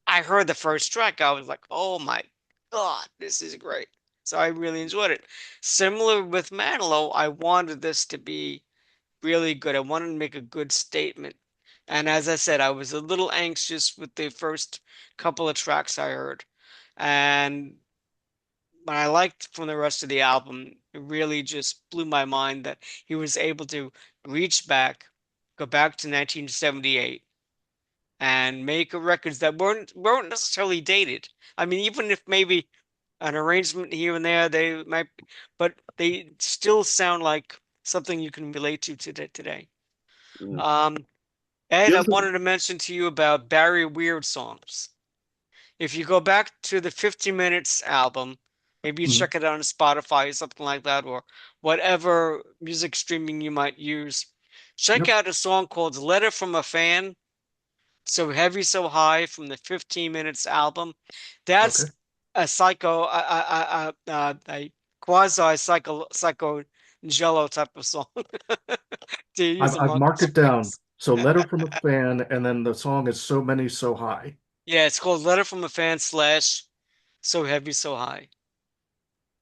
I heard the first track, I was like, oh my God, this is great. So I really enjoyed it. Similar with Manilow, I wanted this to be really good. I wanted to make a good statement. And as I said, I was a little anxious with the first couple of tracks I heard. And what I liked from the rest of the album, it really just blew my mind that he was able to reach back, go back to 1978 and make records that weren't necessarily dated. I mean, even if maybe an arrangement here and there. They might, but they still sound like something you can relate to today. Yeah. Um, The Ed, I other thing, wanted to mention to you about Barry Weird songs. If you go back to the 50 Minutes album, maybe you Mhm. check it out on Spotify or something like that, or whatever music streaming you might use. Check Yep. out a song called Letter from a Fan, So Heavy, So High from the 15 Minutes album. Okay. That's a a quasi psycho jello type of song to use I've marked amongst it down. friends. So letter from a fan, and then the song is so many, so high. Yeah, it's called Letter from a Fan slash So Heavy, So High.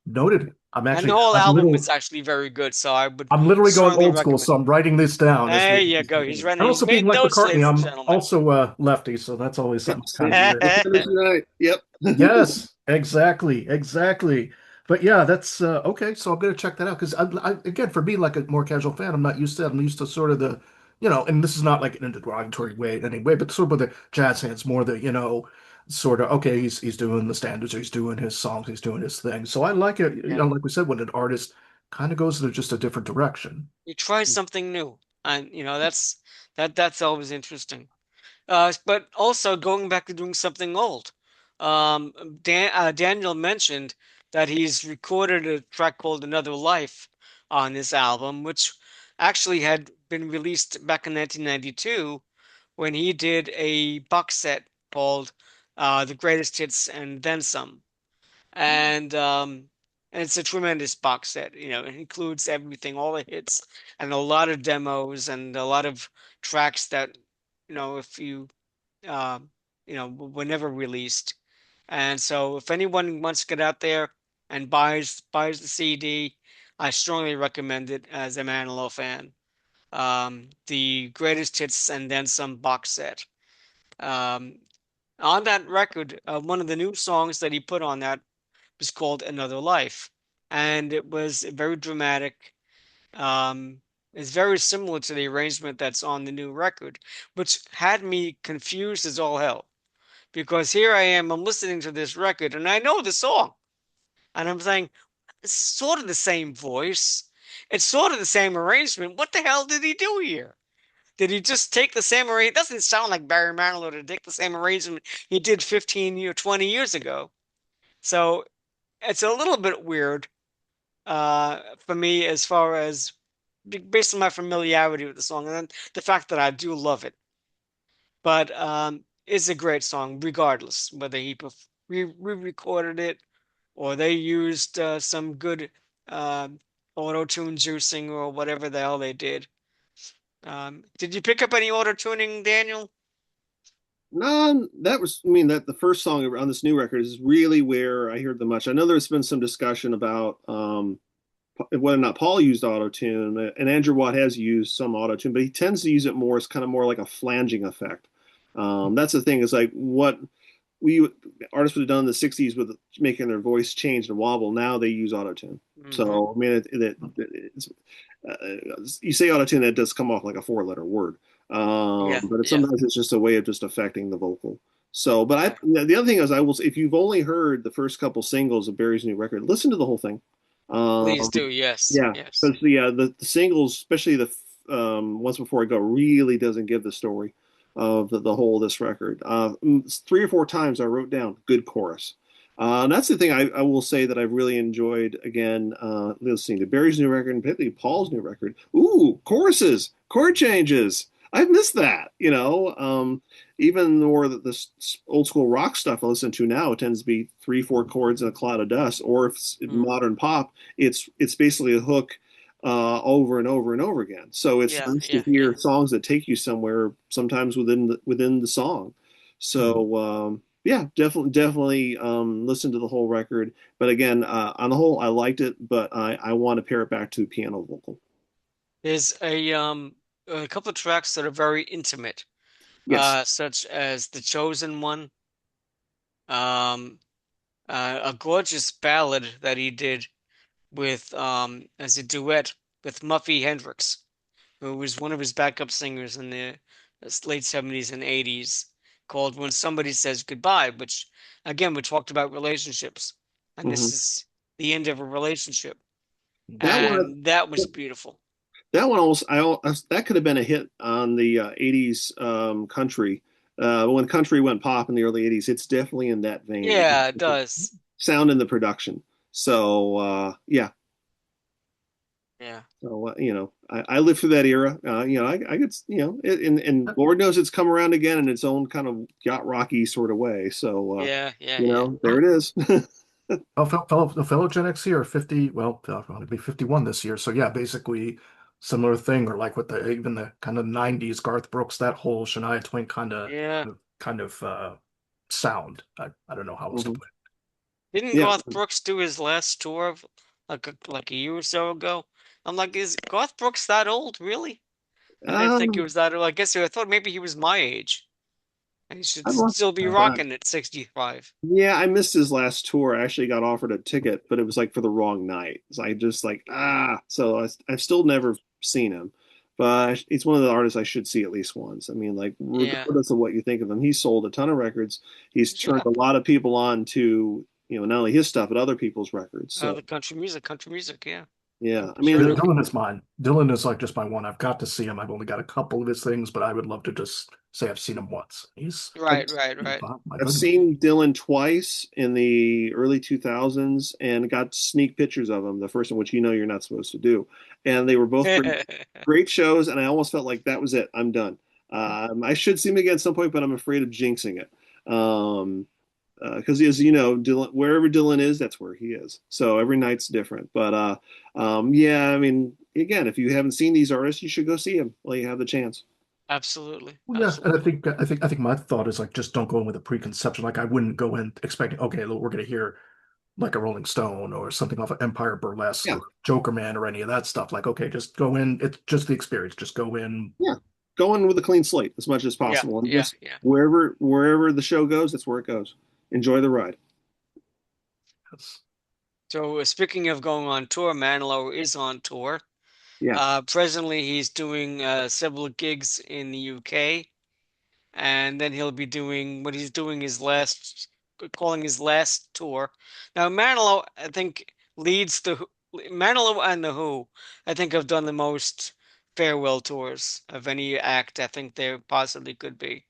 Noted. I'm And the actually, whole album is actually very good, so I would I'm literally going strongly old school, recommend. so I'm writing this down as There we. you go. He's And running. He's also being made like notes, McCartney, ladies and I'm gentlemen. also a lefty, so that's always something kind of the weird. Feathers Unite. Yep. Yes, exactly, exactly. But yeah, that's okay. So I'm gonna check that out because again, for me, like a more casual fan, I'm not used to that. I'm used to sort of the, and this is not like in a derogatory way in any way, but sort of with the jazz hands, more the, sort of okay, he's doing the standards, or he's doing his songs, he's doing his thing. So I like it, Yeah. like we said, when an artist kind of goes in just a different direction. You try something new, and that's always interesting. But also going back to doing something old. Daniel mentioned that he's recorded a track called Another Life on this album, which actually had been released back in 1992 when he did a box set called The Greatest Hits and Then Some. And it's a tremendous box set. It includes everything, all the hits, and a lot of demos and a lot of tracks that, if uh, were never released. And so, if anyone wants to get out there and buys the CD, I strongly recommend it as a Manilow fan. The greatest hits and then some box set. Um, on that record, one of the new songs that he put on that was called Another Life, and it was very dramatic. Um, it's very similar to the arrangement that's on the new record, which had me confused as all hell. Because here I am, I'm listening to this record, and I know the song, and I'm saying it's sort of the same voice, it's sort of the same arrangement. What the hell did he do here? Did he just take the same arrangement? It doesn't sound like Barry Manilow to take the same arrangement he did 15 or 20 years ago. So it's a little bit weird for me as far as based on my familiarity with the song and then the fact that I do love it. But it's a great song regardless whether he re-recorded it or they used some good uh, auto-tune juicing or whatever the hell they did. Did you pick up any auto-tuning, Daniel? No, that was, I mean, that the first song on this new record is really where I heard the much. I know there's been some discussion about whether or not Paul used autotune, and Andrew Watt has used some autotune, but he tends to use it more as kind of more like a flanging effect. That's the thing, is like what we artists would have done in the 60s with making their voice change and wobble. Now they use autotune. Hmm. So, I mean, you say autotune, that does come off like a four-letter word. Yeah, But yeah, sometimes it's just a way of just affecting the vocal. So, but yeah. the other thing is, if you've only heard the first couple singles of Barry's new record, listen to the whole thing. Please Um, do. Yes, yeah, yes. because the singles, especially the Once Before I Go, really doesn't give the story of the whole of this record. Three or four times I wrote down good chorus. And that's the thing I will say that I've really enjoyed again, listening to Barry's new record and particularly Paul's new record. Ooh, choruses, chord changes. I've missed that, even more that this old school rock stuff I listen to now, it tends to be three, four chords and a cloud of dust. Or if it's Mm. modern pop, it's basically a hook over and over and over again. So it's Yeah, nice to yeah, yeah. hear songs that take you somewhere, sometimes within the song. Mhm. So yeah, definitely listen to the whole record. But again, on the whole, I liked it, but I want to pair it back to piano vocal. There's a couple of tracks that are very intimate, Yes. such as The Chosen One, um, a gorgeous ballad that he did with as a duet with Muffy Hendrix, who was one of his backup singers in the late 70s and 80s, called When Somebody Says Goodbye, which again we talked about relationships. and this Hmm. is the end of a relationship, That one, and that was beautiful. that one almost, that could have been a hit on the 80s country. When country went pop in the early 80s, it's definitely in that vein. Yeah, it does. Sound in the production. So, yeah. Yeah. So, I lived through that era. I could, and Lord knows it's come around again in its own kind of yacht rocky sort of way. So, Yeah, yeah, yeah. there it is. Oh, the fellow Gen X here, 50, well, I'll be 51 this year. So yeah, basically similar thing, or like with the even the kind of 90s Garth Brooks, that whole Shania Twain Yeah. kind of sound. I don't know how else to Mhm. put Didn't Yeah. Garth Brooks do his last tour of like a year or so ago? I'm like, is Garth Brooks that old, really? I didn't think he Um, was that old. I thought maybe he was my age, and he should I've lost still be track. rocking at 65. Yeah, I missed his last tour. I actually got offered a ticket, but it was like for the wrong night. So I just like, So I've still never seen him, but he's one of the artists I should see at least once. I mean, like, Yeah. regardless of what you think of him, he's sold a ton of records. He's turned Yeah. a lot of people on to, not only his stuff, but other people's records. So, The country music, yeah. yeah, I Sure mean, do. Dylan is mine. Dylan is like just my one. I've got to see him. I've only got a couple of his things, but I would love to just say I've seen him once. He's I've Right, right, right. my I've goodness. seen Dylan twice in the early 2000s and got sneak pictures of him, the first one, which you're not supposed to do. And they were both great shows, and I almost felt like that was it. I'm done. I should see him again at some point, but I'm afraid of jinxing it. Because as you know, Dylan, wherever Dylan is, that's where he is. So every night's different. But yeah, I mean, again, if you haven't seen these artists, you should go see them while you have the chance. Absolutely, Well, yeah, and absolutely. I think my thought is like just don't go in with a preconception. Like I wouldn't go in expecting, okay, look, we're going to hear like a Rolling Stone or something off of Empire Burlesque Yeah, or Joker Man or any of that stuff. Like, okay, just go in. It's just the experience. Just go in. yeah. Go in with a clean slate as much as Yeah, possible, and yeah, just yeah. wherever the show goes, that's where it goes. Enjoy the ride. So speaking of going on tour, Manilow is on tour. Yeah, Presently, he's doing several gigs in the UK, and then he'll be doing what he's doing his last, calling his last tour. Now, Manilow, I think, leads Manilow and the Who, I think, have done the most farewell tours of any act I think there possibly could be,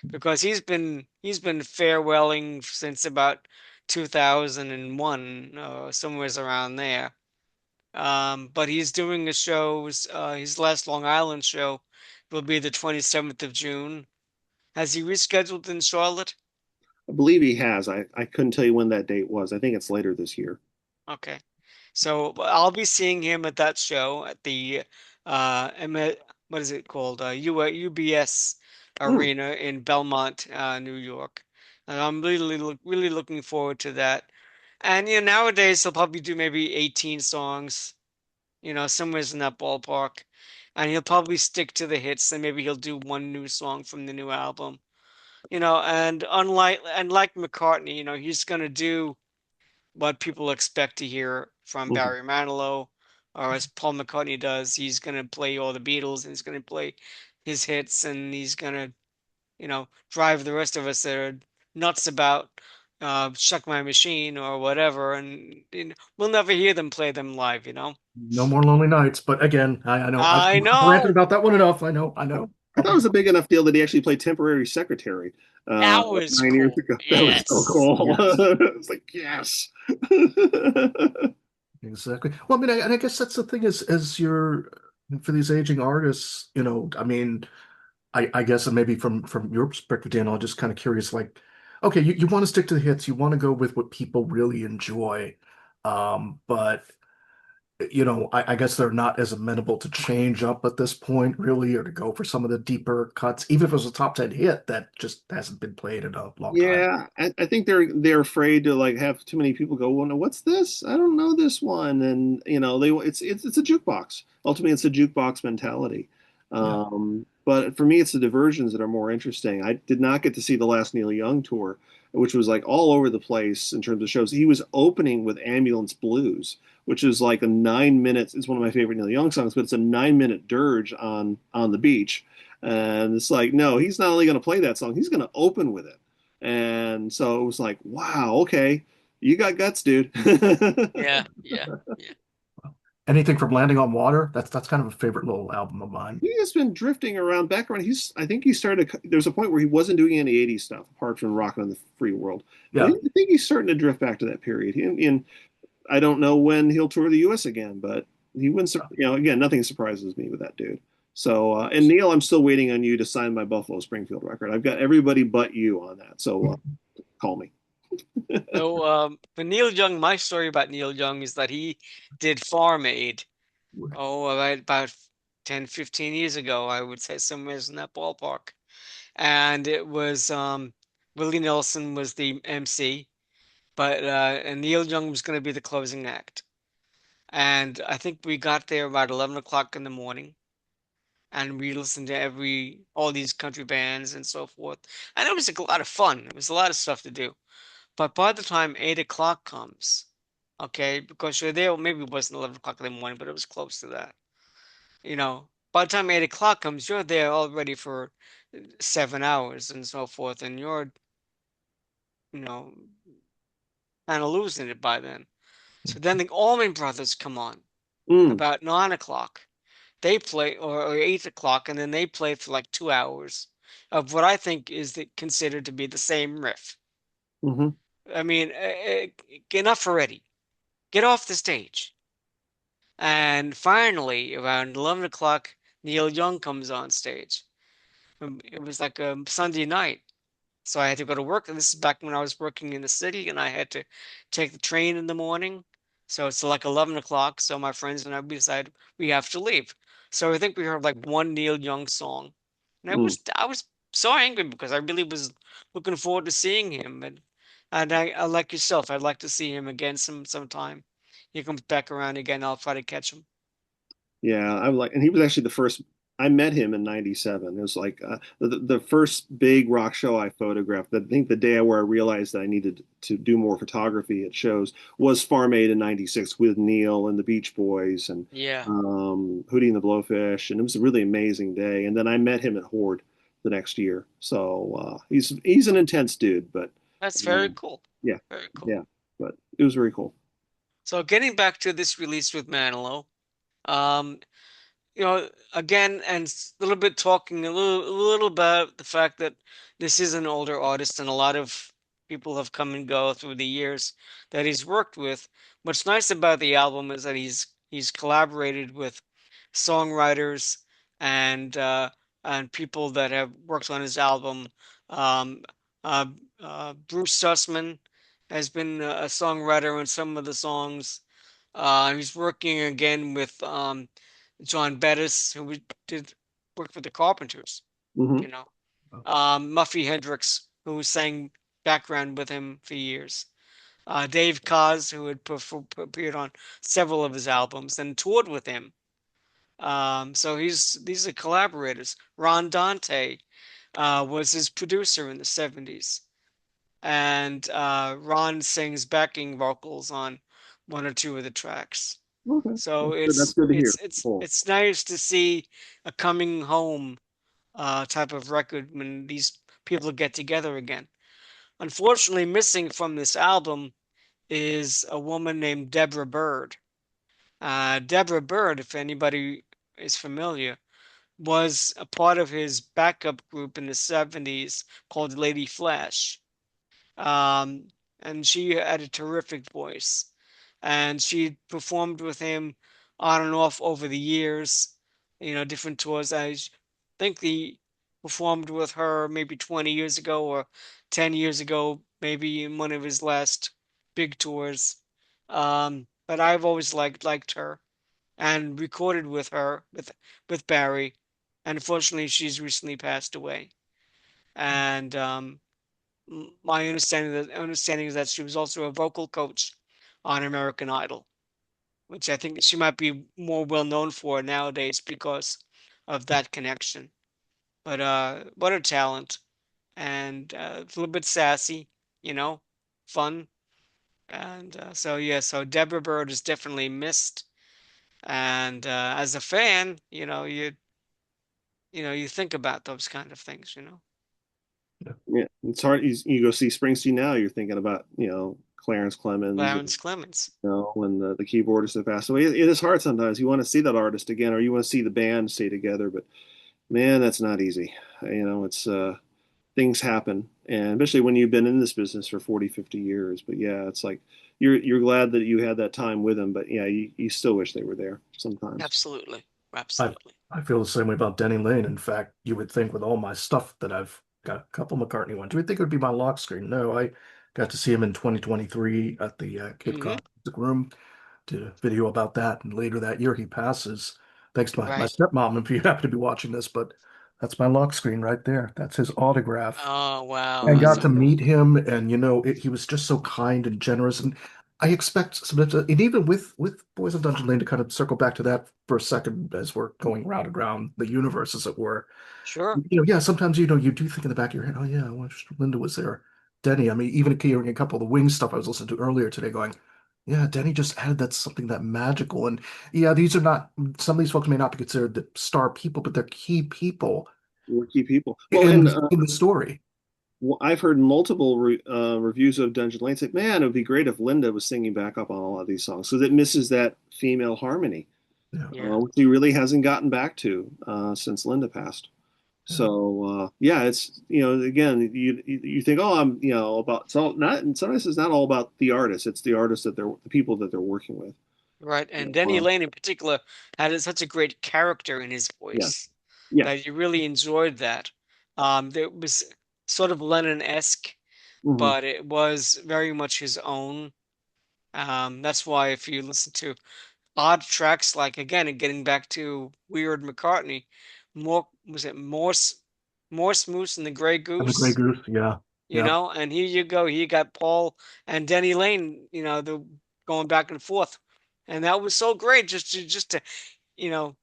because he's been farewelling since about 2001, somewhere around there. But he's doing a shows. His last Long Island show will be the 27th of June. Has he rescheduled in Charlotte? I believe he has. I couldn't tell you when that date was. I think it's later this year. Okay. So I'll be seeing him at that show at the what is it called? UBS Hmm. Arena in Belmont, New York. And I'm really looking forward to that. And nowadays he'll probably do maybe 18 songs, somewhere in that ballpark. And he'll probably stick to the hits, and maybe he'll do one new song from the new album. And like McCartney, he's gonna do what people expect to hear from Mhm. Barry Manilow, or as Paul McCartney does. He's gonna play all the Beatles, and he's gonna play his hits, and he's gonna, drive the rest of us that are nuts about Shuck My Machine or whatever, and we'll never hear them play them live. No more lonely nights. But again, I know I I've ranted know about that one enough. I know. I thought it was a big enough deal that he actually played temporary secretary that was 9 years cool. ago. That was so Yes. cool. Yes, It's like, yes. exactly. Well, I mean, and I guess that's the thing is, as you're for these aging artists, I mean, I guess, and maybe from your perspective, Dan, I'm just kind of curious, like, okay, you want to stick to the hits, you want to go with what people really enjoy, but I guess they're not as amenable to change up at this point, really, or to go for some of the deeper cuts, even if it was a top 10 hit that just hasn't been played in a long time. Yeah, I think they're afraid to like have too many people go, well, no, what's this? I don't know this one, and it's a jukebox. Ultimately, it's a jukebox mentality. Yeah. But for me, it's the diversions that are more interesting. I did not get to see the last Neil Young tour, which was like all over the place in terms of shows. He was opening with Ambulance Blues, which is like a 9 minutes. It's one of my favorite Neil Young songs, but it's a 9 minute dirge on the beach. And it's like, no, he's not only going to play that song, he's going to open with it. And so it was like, wow, okay. You got guts, dude. Yeah, yeah, yeah. Anything from Landing on Water? That's kind of a favorite little album of mine. He has been drifting around back around. I think he started, there's a point where he wasn't doing any 80s stuff apart from Rockin' on the Free World. But Yeah. I think he's starting to drift back to that period. And I don't know when he'll tour the US again, but he wouldn't, again, nothing surprises me with that dude. So, and Neil, I'm still waiting on you to sign my Buffalo Springfield record. I've got everybody but you on that. So, call me. So, for Neil Young, my story about Neil Young is that he did Farm Aid. Oh, about 10, 15 years ago, I would say somewhere in that ballpark. And it was Willie Nelson was the MC, but and Neil Young was going to be the closing act. And I think we got there about 11 o'clock in the morning, and we listened to all these country bands and so forth. And it was a lot of fun. It was a lot of stuff to do. But by the time 8 o'clock comes, okay, because you're there, maybe it wasn't 11 o'clock in the morning, but it was close to that. By the time 8 o'clock comes, you're there already for 7 hours and so forth, and you're, you know, kind of losing it by then. So then the Allman Brothers come on Mm, about 9 o'clock. They play, or 8 o'clock, and then they play for like 2 hours of what I think is considered to be the same riff. hmm I mean, enough already. Get off the stage. And finally, around 11 o'clock, Neil Young comes on stage. It was like a Sunday night. So I had to go to work. And this is back when I was working in the city and I had to take the train in the morning. So it's like 11 o'clock. So my friends and I, we decided we have to leave. So I think we heard like one Neil Young song. And mm. I was so angry because I really was looking forward to seeing him. And I like yourself, I'd like to see him again sometime. He comes back around again. I'll try to catch him. Yeah, I like, and he was actually the first. I met him in '97. It was like the first big rock show I photographed. I think the day where I realized that I needed to do more photography at shows was Farm Aid in '96 with Neil and the Beach Boys and Yeah, Hootie and the Blowfish, and it was a really amazing day. And then I met him at Horde the next year. So he's an intense dude, but that's very um, cool. yeah, Very cool. yeah, but it was very cool. So getting back to this release with Manilow, um, again, and a little bit talking a little about the fact that this is an older artist and a lot of people have come and go through the years that he's worked with. What's nice about the album is that he's collaborated with songwriters and people that have worked on his album. Um, uh, Bruce Sussman has been a songwriter on some of the songs. He's working again with John Bettis, who did work for the Carpenters, Hmm you know. Muffy Hendrix, who sang background with him for years. Dave Koz, who had appeared on several of his albums and toured with him. So these are collaborators. Ron Dante was his producer in the 70s. And Ron sings backing vocals on one or two of the tracks. Okay, So that's it's good to hear. it's it's Cool. it's nice to see a coming home type of record when these people get together again. Unfortunately, missing from this album is a woman named Deborah Bird. Deborah Bird, if anybody is familiar, was a part of his backup group in the 70s called Lady Flash. Um, and she had a terrific voice. And she performed with him on and off over the years, different tours. I think he performed with her maybe 20 years ago or 10 years ago, maybe in one of his last big tours. But I've always liked her and recorded with her with Barry. And unfortunately, she's recently passed away. And my understanding is that she was also a vocal coach on American Idol, which I think she might be more well known for nowadays because of that connection. But what a talent, and a little bit sassy, you know, fun, and so yeah. So Deborah Bird is definitely missed, and as a fan, you think about those kind of things. Yeah, it's hard. You go see Springsteen now, you're thinking about, Clarence Clemens, Clarence Clemens. when the keyboardist had passed away. It is hard sometimes. You want to see that artist again, or you want to see the band stay together, but man, that's not easy. It's things happen, and especially when you've been in this business for 40, 50 years. But yeah, it's like you're glad that you had that time with them, but yeah, you still wish they were there sometimes. Absolutely. I Absolutely. I feel the same way about Denny Lane. In fact, you would think with all my stuff that I've got a couple McCartney ones, you would think it would be my lock screen. No, I got to see him in 2023 at the Cape Hmm. Cod Music Room. Did a video about that, and later that year he passes. Thanks to my Right. stepmom, if you happen to be watching this, but that's my lock screen right there. That's his autograph. Oh, wow. And That's got so to cool. meet him, and he was just so kind and generous. And I expect sometimes, and even with Boys of Dungeon Lane, to kind of circle back to that for a second as we're going round and round the universe, as it were. Sure. Yeah, sometimes you do think in the back of your head, oh yeah, I wish Linda was there. Denny, I mean, even hearing a couple of the Wings stuff I was listening to earlier today, going, yeah, Denny just added that something that magical. And yeah, these are not some of these folks may not be considered the star people, but they're key people Rookie people. Well, in and in the story. I've heard multiple reviews of Dungeon Lane say, "Man, it would be great if Linda was singing back up on a lot of these songs, because it misses that female harmony, Yeah, Yeah. which he really hasn't gotten back to since Linda passed." yeah. So yeah, it's again, you think, oh, I'm about it's all not, and sometimes it's not all about the artist; it's the artist that the people that they're working with. Right. And So, Denny Lane in particular had such a great character in his yeah, voice yeah, that you really enjoyed that. There was sort of Lennon-esque, hmm but it was very much his own. That's why if you listen to odd tracks like again and getting back to Weird McCartney, more was it Morse Moose and the Grey And the Grey Goose, Goose, yeah, yeah. and here you go, you got Paul and Denny Lane, the going back and forth. And that was so great just to, you know,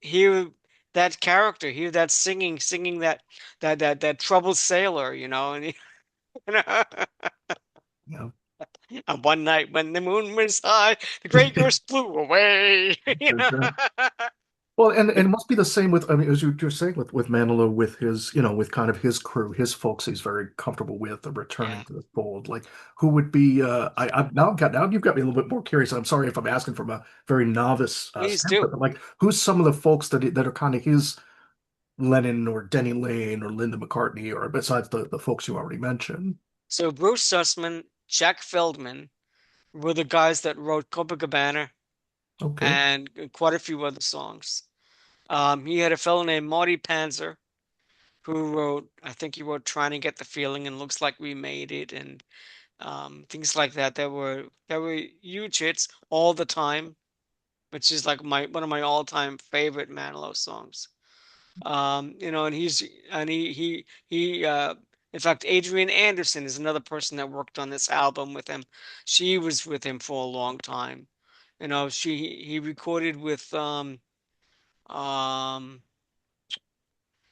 hear that character, hear that singing that troubled sailor, and Yeah, and one night when the moon was high, the Grey Goose flew away, for sure. Well, and it must be the same with, I mean, as you're saying with Manilow, with his, with kind of his crew, his folks he's very comfortable with, returning Yeah, to the fold. Like, who would be? Now you've got me a little bit more curious. I'm sorry if I'm asking from a very novice please standpoint, do. but like, who's some of the folks that are kind of his Lennon or Denny Lane or Linda McCartney, or besides the folks you already mentioned? So Bruce Sussman, Jack Feldman were the guys that wrote Copacabana Okay, and quite a few other songs. He had a fellow named Marty Panzer who wrote, I think he wrote "Trying to Get the Feeling" and "Looks Like We Made It" and things like that. That were huge hits all the time, which is like my one of my all-time favorite Manilow songs. And in fact, Adrian Anderson is another person that worked on this album with him. She was with him for a long time. He recorded with um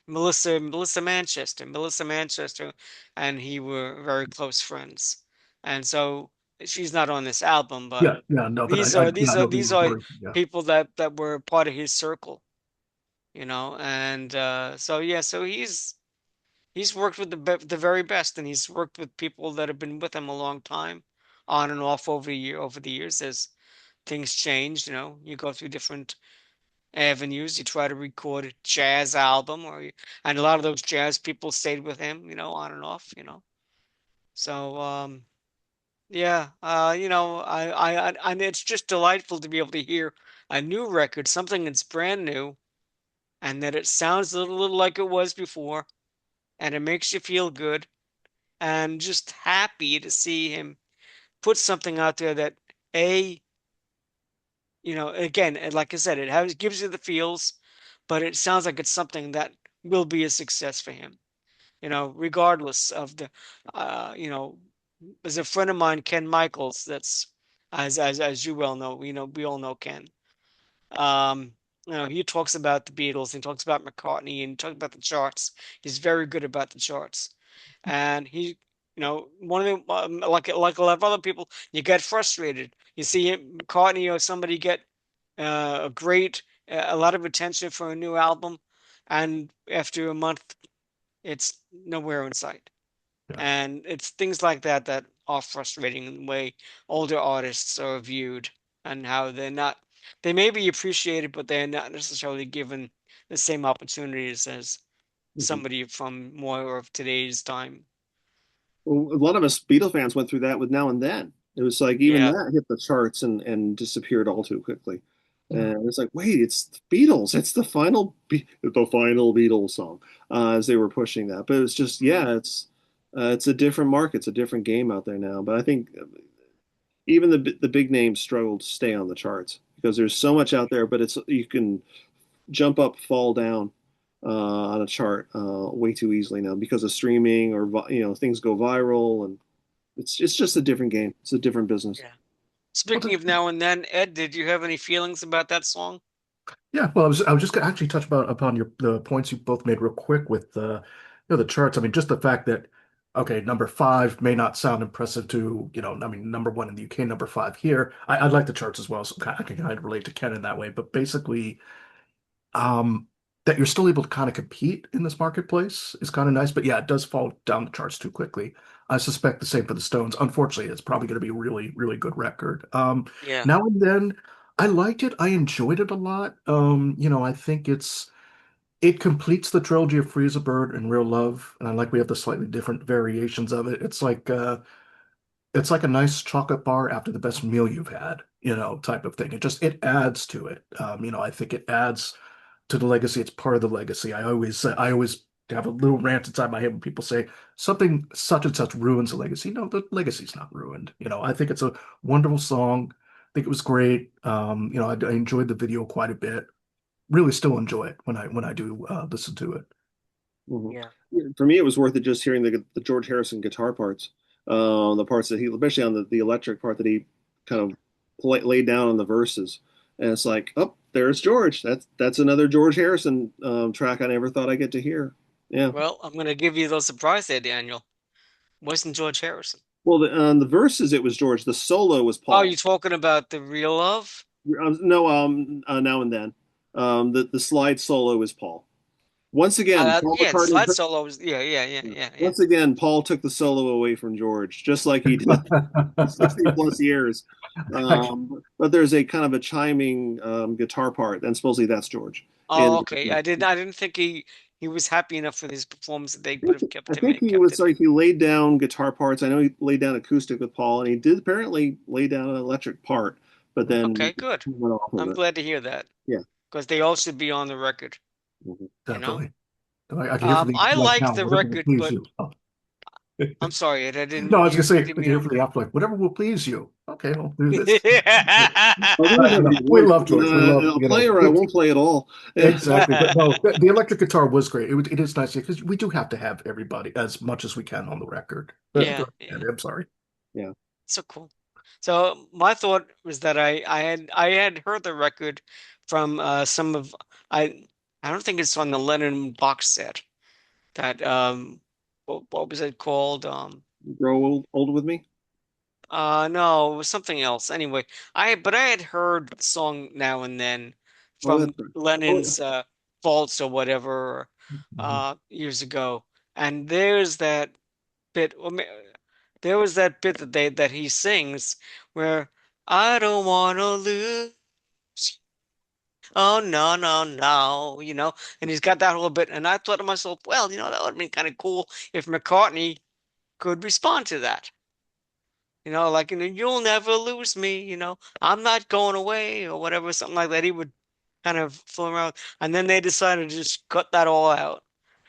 Melissa Manchester, and he were very close friends. And so she's not on this album, but yeah, yeah, no, but these I are yeah, these I are know who you're these are referring to. Yeah, people that were part of his circle, and so yeah, so he's worked with the very best, and he's worked with people that have been with him a long time, on and off over the years as things change. You go through different avenues. You try to record a jazz album, and a lot of those jazz people stayed with him, on and off. So yeah, and it's just delightful to be able to hear a new record, something that's brand new, and that it sounds a little like it was before, and it makes you feel good, and just happy to see him put something out there that a again, like I said, gives you the feels, but it sounds like it's something that will be a success for him. Regardless of the, you know, there's a friend of mine, Ken Michaels, that's as you well know, we all know Ken. Um, he talks about the Beatles, he talks about McCartney, and he talks about the charts. He's very good about the charts, and one of the like a lot of other people, you get frustrated. You see McCartney or somebody get a lot of attention for a new album, and after a month, it's nowhere in sight. yeah. And it's things like that are frustrating in the way older artists are viewed and how they may be appreciated, but they're not necessarily given the same opportunities as Mhm. somebody from more of today's time. Well, a lot of us Beatle fans went through that with Now and Then. It was like even Yeah, that hit the charts and disappeared all too quickly. Yeah. And it's like, wait, it's the Beatles. It's the final Beatles song, as they were pushing that. But it's just, yeah, it's a different market. It's a different game out there now. But I think even the big names struggle to stay on the charts because there's so much out there. But it's you can jump up, fall down on a chart way too easily now because of streaming or things go viral and it's just a different game. It's a different business. yeah. Well, Speaking of Now and Then, Ed, did you have any feelings about that song? yeah, well, I was just gonna actually touch upon your the points you both made real quick with the charts. I mean, just the fact that okay, number five may not sound impressive to I mean, number one in the UK, number five here. I like the charts as well, so I can kind of relate to Ken in that way. But basically, um, that you're still able to kind of compete in this marketplace is kind of nice. But yeah, it does fall down the charts too quickly. I suspect the same for the Stones. Unfortunately, it's probably going to be a really, really good record. Yeah. Now and then, I liked it. I enjoyed it a lot. I think it completes the trilogy of Free as a Bird and Real Love, and I like we have the slightly different variations of it. It's like a nice chocolate bar after the best meal you've had, type of thing. It adds to it. I think it adds to the legacy. It's part of the legacy. I always have a little rant inside my head when people say something such and such ruins the legacy. No, the legacy's not ruined. I think it's a wonderful song. I think it was great. I enjoyed the video quite a bit. Really still enjoy it when I do listen to it. Mhm. Yeah. For me, it was worth it just hearing the George Harrison guitar parts, the parts that he, especially on the electric part that he kind of laid down on the verses. And it's like, oh, there's George. That's another George Harrison track I never thought I'd get to hear. Yeah. Well, I'm gonna give you a little surprise there, Daniel. Wasn't George Harrison? Well, the verses it was George. The solo was Oh, Paul. you talking about the real love? No, Now and Then. The slide solo is Paul. Once again, Paul Yeah, the McCartney slide solo was, yeah. once again, Paul took the solo away from George, just like he did 60 plus years. But there's a kind of a chiming guitar part, and supposedly that's George. Oh, And okay. I didn't think he was happy enough with his performance that they would have I kept him think he kept was it. like he laid down guitar parts. I know he laid down acoustic with Paul, and he did apparently lay down an electric part, but then Okay, good. he went off of I'm it. glad to hear that Yeah. because they all should be on the record, Mhm. you know? Definitely. I can hear from the I afterlife like now. the Whatever will record, please but you. Oh. I'm sorry, Ed, I No, didn't I was gonna you say I didn't can mean hear from the afterlife. Whatever will please you. Okay, I'll do this. Oh, we don't have any We words. love George. We love, I'll play or I won't play at all. exactly. But no, the electric guitar was great. It is nice because we do have to have everybody as much as we can on the record. Go Yeah, ahead, yeah. I'm sorry. Yeah. So cool. So my thought was that I had heard the record from some of I I don't think it's on the Lennon box set that what was it called? Grow old with me. No, it was something else. Anyway, I had heard the song now and then Oh, that's from right. Oh, Lennon's Vaults or whatever Mhm. years ago. And bit there was that bit that he sings where I don't wanna lose. Oh no, no, no, and he's got that whole bit, and I thought to myself, well, that would have been kind of cool if McCartney could respond to that. Like, you'll never lose me, I'm not going away or whatever, something like that. He would kind of fool around. And then they decided to just cut that all out.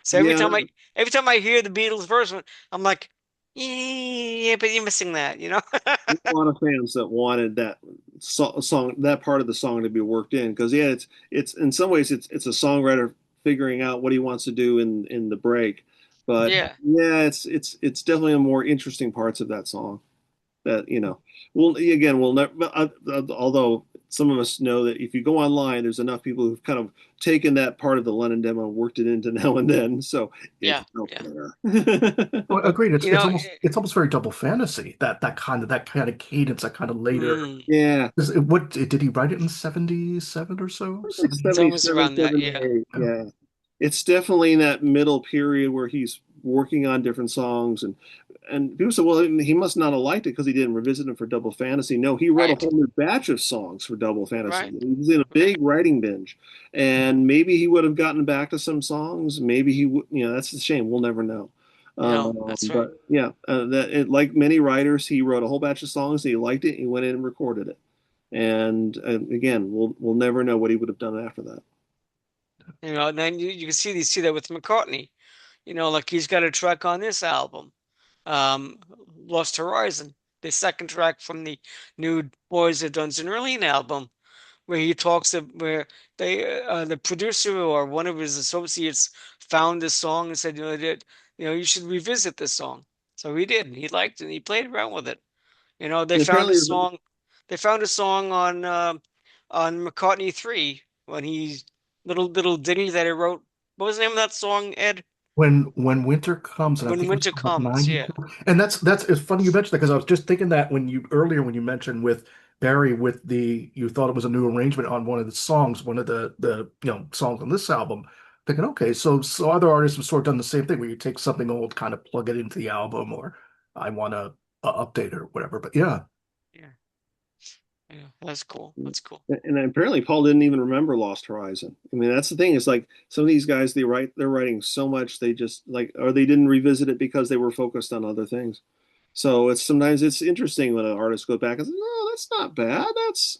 So every yeah. time I hear the Beatles version, I'm like, yeah, but you're missing that. A lot of fans that wanted that song, that part of the song to be worked in, because yeah, it's in some ways it's a songwriter figuring out what he wants to do in the break, but Yeah, yeah, it's definitely the more interesting parts of that song that well again we'll never. Although some of us know that if you go online, there's enough people who've kind of taken that part of the Lennon demo and worked it into Now and Then, so it's yeah, out yeah. there. Well, agreed. It's You it's know, almost it's almost very double fantasy. That kind of cadence, that kind of later. mm, Yeah. What did he write it in 77 or so? Like 78? something's 77, around that, yeah. 78. Yeah. It's definitely in that middle period where he's working on different songs. And and people say, well, he must not have liked it because he didn't revisit them for Double Fantasy. No, he wrote a Right, whole new batch of songs for Double Fantasy. right, He was in a right. big writing binge, and maybe he would have gotten back to some songs. Maybe he would, that's a shame. We'll never know. No, that's right. But yeah, like many writers, he wrote a whole batch of songs. He liked it. He went in and recorded it. And again, we'll never know what he would have done after that. And then you can see that with McCartney. Like he's got a track on this album, um, Lost Horizon, the second track from the new Boys of Dungeoneerline album, where he talks of where the producer or one of his associates found this song and said, you should revisit this song. So he did, and he liked it, and he played around with it. They And found a apparently, song, they found a song on McCartney 3 when he little ditty that he wrote. What was the name of that song, Ed? When winter comes, and I When think it was Winter about Comes, yeah. 92. And that's it's funny you mentioned that because I was just thinking that when you earlier when you mentioned with Barry with the you thought it was a new arrangement on one of the songs, one of the songs on this album, thinking, okay, so other artists have sort of done the same thing where you take something old, kind of plug it into the album, or I want to update it or whatever. But yeah, Yeah, yeah, that's cool. That's cool. and apparently Paul didn't even remember Lost Horizon. I mean, that's the thing. Is like some of these guys, they're writing so much they just like, or they didn't revisit it because they were focused on other things. So sometimes it's interesting when an artist goes back and says, "No, that's not bad. That's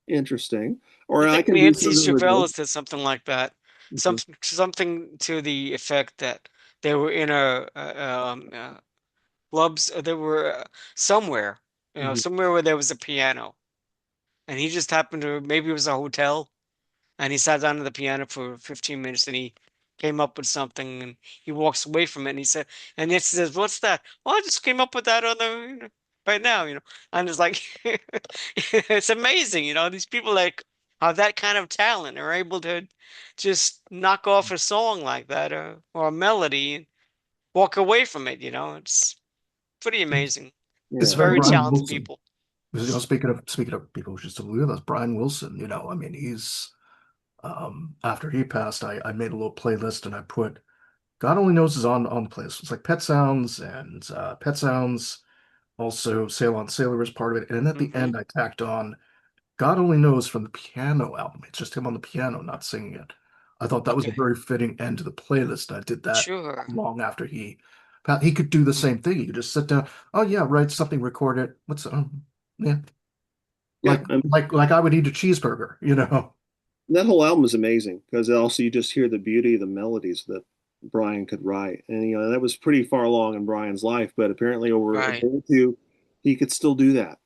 interesting." I Or I think can do Nancy something with this. Savalas did something like that. Mhm, Something to the effect that they were in clubs. They were somewhere, mhm. somewhere where there was a piano, and he just happened to maybe it was a hotel, and he sat down at the piano for 15 minutes, and he came up with something, and he walks away from it, and he said, and Nancy says, "What's that?" "Well, I just came up with that on right now, And it's like, it's amazing, these people like have that kind of talent are able to just knock off a song like that or a melody and walk away from it, It's pretty amazing. it's It's Yeah, very very Brian talented Wilson. people. Speaking of people who just live, that's Brian Wilson. I mean, he's after he passed, I made a little playlist and I put God Only Knows is on the playlist. It's like Pet Sounds and Pet Sounds, also Sail on Sailor is part of it. And then at the Hmm. end, I tacked on God Only Knows from the piano album. It's just him on the piano, not singing it. I thought that was a Okay. very fitting end to the playlist. I did that Sure. long after he could do the same thing. He could just sit down. Oh yeah, write something, record it. Yeah, yeah. like I would eat a cheeseburger. That whole album is amazing because also you just hear the beauty of the melodies that Brian could write, and that was pretty far along in Brian's life, but apparently over a Right. day or two, he could still do that.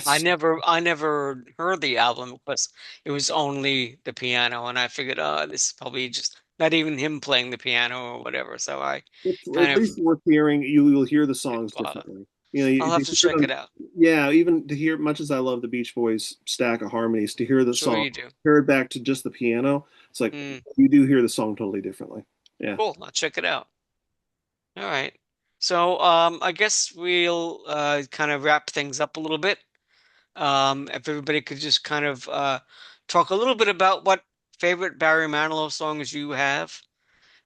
I That's never I never heard the album because it was only the piano and I figured this is probably just not even him playing the piano or whatever. So I it's kind at of least worth hearing. You will hear the didn't songs bother. differently. I'll To have to hear check them, it out. yeah, even to hear, much as I love the Beach Boys stack of harmonies, to hear the Sure song, you do. hear it back to just the piano, it's like Mm, you do hear the song totally differently. Yeah. cool. I'll check it out. All right. So I guess we'll kind of wrap things up a little bit. If everybody could just kind of talk a little bit about what favorite Barry Manilow songs you have.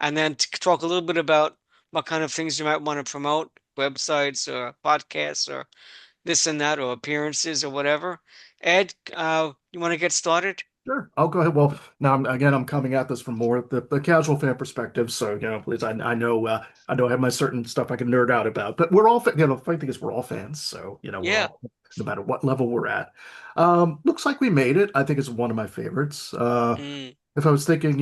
And then to talk a little bit about what kind of things you might want to promote, websites or podcasts or this and that, or appearances or whatever. Ed, you want to get started? Sure, I'll go ahead. Well, now I'm coming at this from more the casual fan perspective. So, please, I know I have my certain stuff I can nerd out about, but we're all, the funny thing is we're all fans. So, we're Yeah. all, no matter what level we're at. Looks like we made it. I think it's one of my favorites. Mm, If I was thinking,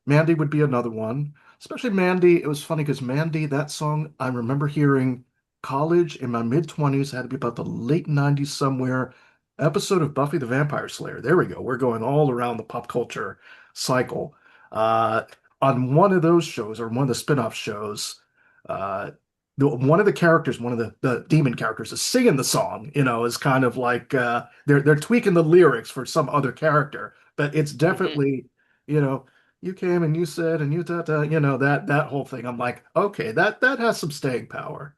Mandy would be another one, especially Mandy. It was funny because Mandy, that song, I remember hearing college in my mid-20s, had to be about the late 90s somewhere, episode of Buffy the Vampire Slayer. There we go. We're going all around the pop culture cycle. Uh, on one of those shows or one of the spin-off shows, uh, one of the characters, one of the demon characters is singing the song, is kind of like they're tweaking the lyrics for some other character, but it's hmm. definitely you know, you came and you said and you that whole thing. I'm like, okay, that has some staying power.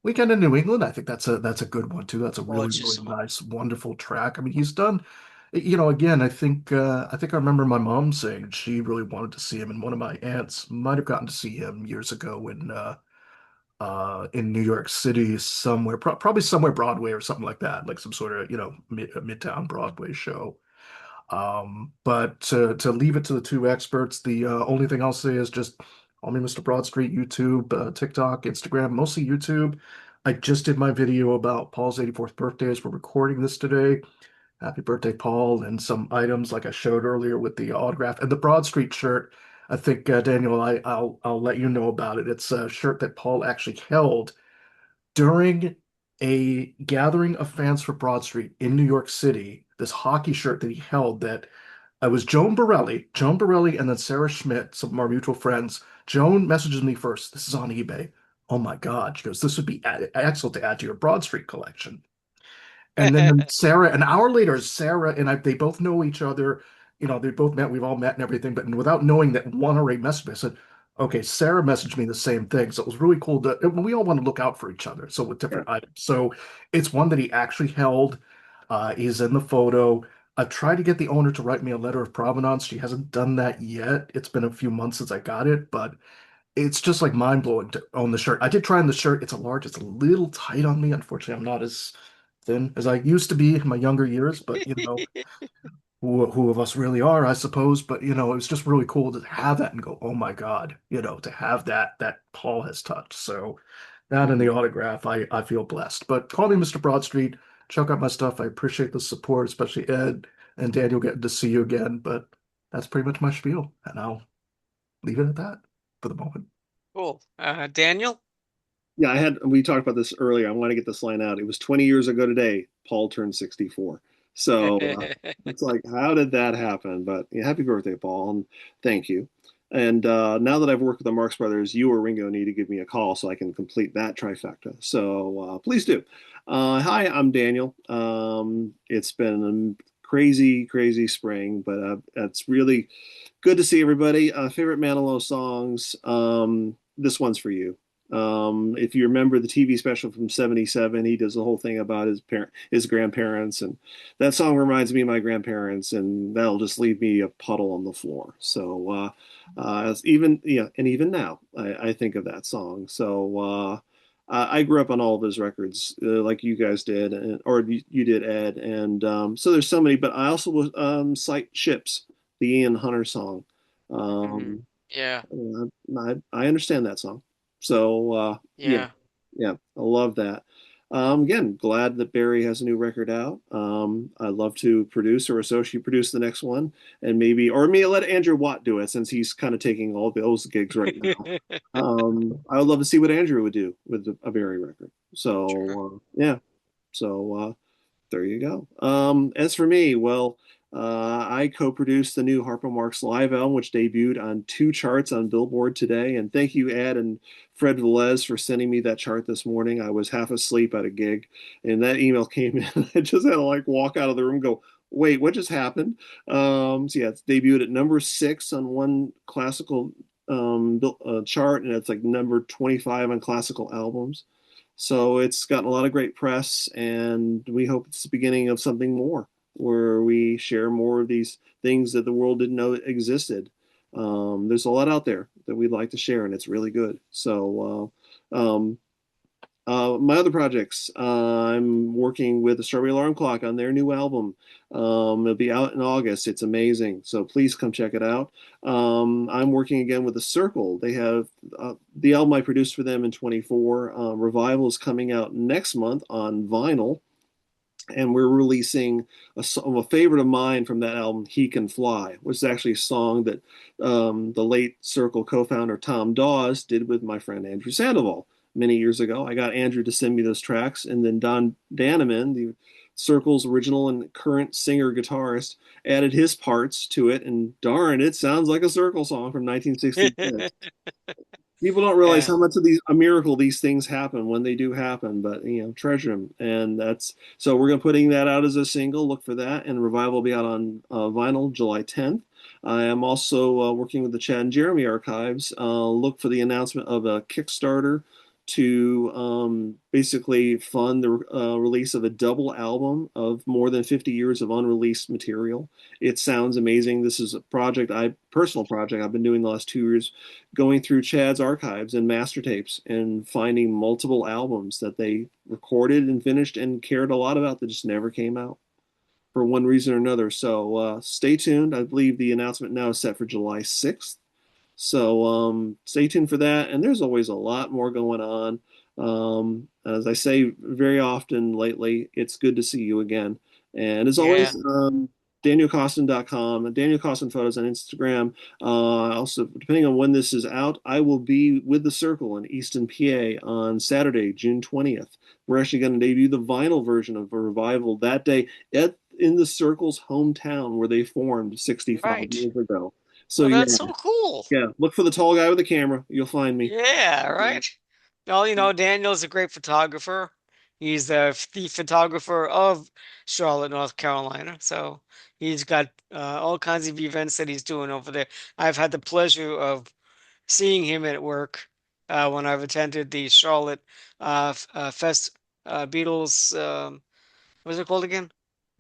Weekend in New England, I think that's a good one too. That's a really, Gorgeous really song. nice, wonderful track. I mean, he's done, again, I think I remember my mom saying she really wanted to see him, and one of my aunts might have gotten to see him years ago in New York City somewhere, probably somewhere Broadway or something like that, like some sort of, Midtown Broadway show. But to leave it to the two experts, the only thing I'll say is just call me Mr. Broadstreet, YouTube, TikTok, Instagram, mostly YouTube. I just did my video about Paul's 84th birthday as we're recording this today. Happy birthday, Paul, and some items like I showed earlier with the autograph and the Broadstreet shirt. I think Daniel, I'll let you know about it. It's a shirt that Paul actually held during a gathering of fans for Broadstreet in New York City. This hockey shirt that he held that I was Joan Borelli, and then Sarah Schmidt, some of our mutual friends. Joan messages me first. This is on eBay. Oh my God. She goes, this would be excellent to add to your Broadstreet collection. And then Sarah, an hour later, Sarah and I, they both know each other. They both met, we've all met and everything, but without knowing that one already messaged me, I said, okay, Sarah messaged me the same thing. So it was really cool we all want to look out for each other. So with Yeah. different items. So it's one that he actually held. He's in the photo. I've tried to get the owner to write me a letter of provenance. She hasn't done that yet. It's been a few months since I got it, but it's just like mind blowing to own the shirt. I did try on the shirt. It's a large. It's a little tight on me. Unfortunately, I'm not as thin as I used to be in my younger years, but who of us really are, I suppose. But it was just really cool to have that and go, oh my God, to have that Paul has touched. So that and the autograph, I feel blessed. But call me Mr. Broadstreet. Check out my stuff. I appreciate the support, especially Ed and Daniel getting to see you again. But that's pretty much my spiel, and I'll leave it at that for the moment. Cool. Daniel? Yeah, we talked about this earlier. I want to get this line out. It was 20 years ago today, Paul turned 64. So it's like, how did that happen? But yeah, happy birthday, Paul, and thank you. And now that I've worked with the Marx Brothers, you or Ringo need to give me a call so I can complete that trifecta. So please do. Hi, I'm Daniel. It's been a crazy, crazy spring, but it's really good to see everybody. Favorite Manilow songs. This one's for you. If you remember the TV special from '77, he does the whole thing about his grandparents, and that song reminds me of my grandparents, and that'll just leave me a puddle on the floor. So, even now, I think of that song. So, I grew up on all of his records, like you guys did, or you did, Ed, and so there's so many. But I also will cite "Ships," the Ian Hunter song. Mhm. Um, Yeah, I understand that song. So yeah, yeah. yeah, I love that. Again, glad that Barry has a new record out. I'd love to produce or associate produce the next one, and maybe let Andrew Watt do it since he's kind of taking all those gigs right now. I would love to see what Andrew would do with a Barry record. Sure. So yeah, so there you go. As for me, well, I co-produced the new Harpo Marx live album, which debuted on two charts on Billboard today. And thank you, Ed and Fred Velez, for sending me that chart this morning. I was half asleep at a gig, and that email came in. I just had to walk out of the room, and go, wait, what just happened? So yeah, it's debuted at number 6 on one classical chart, and it's like number 25 on classical albums. So it's gotten a lot of great press, and we hope it's the beginning of something more where we share more of these things that the world didn't know existed. There's a lot out there that we'd like to share, and it's really good. So, my other projects, I'm working with the Strawberry Alarm Clock on their new album. It'll be out in August. It's amazing. So please come check it out. I'm working again with The Circle. They have the album I produced for them in 24. Revival is coming out next month on vinyl. And we're releasing a favorite of mine from that album, He Can Fly, which is actually a song that the late Circle co-founder Tom Dawes did with my friend Andrew Sandoval many years ago. I got Andrew to send me those tracks, and then Don Daneman, the Circle's original and current singer guitarist, added his parts to it, and darn, it sounds like a Circle song from 1966. People don't realize Yeah. how much of a miracle these things happen when they do happen, but treasure them. And that's so we're going to putting that out as a single. Look for that, and Revival will be out on vinyl July 10th. I am also working with the Chad and Jeremy archives. Look for the announcement of a Kickstarter to basically fund the release of a double album of more than 50 years of unreleased material. It sounds amazing. This is a personal project I've been doing the last 2 years, going through Chad's archives and master tapes and finding multiple albums that they recorded and finished and cared a lot about that just never came out for one reason or another. So stay tuned. I believe the announcement now is set for July 6th. So stay tuned for that. And there's always a lot more going on. As I say very often lately, it's good to see you again. And as Yeah. always, DanielCoston.com, Daniel Coston Photos on Instagram. Also, depending on when this is out, I will be with the Circle in Easton, PA on Saturday, June 20th. We're actually going to debut the vinyl version of a revival that day in the Circle's hometown where they formed 65 Right. years ago. So Well, yeah, that's so cool. yeah. Look for the tall guy with the camera. You'll find me. Yeah, right. Well, Daniel's a great photographer. He's the photographer of Charlotte, North Carolina. So he's got all kinds of events that he's doing over there. I've had the pleasure of seeing him at work when I've attended the Charlotte Fest Beatles. What's it called again?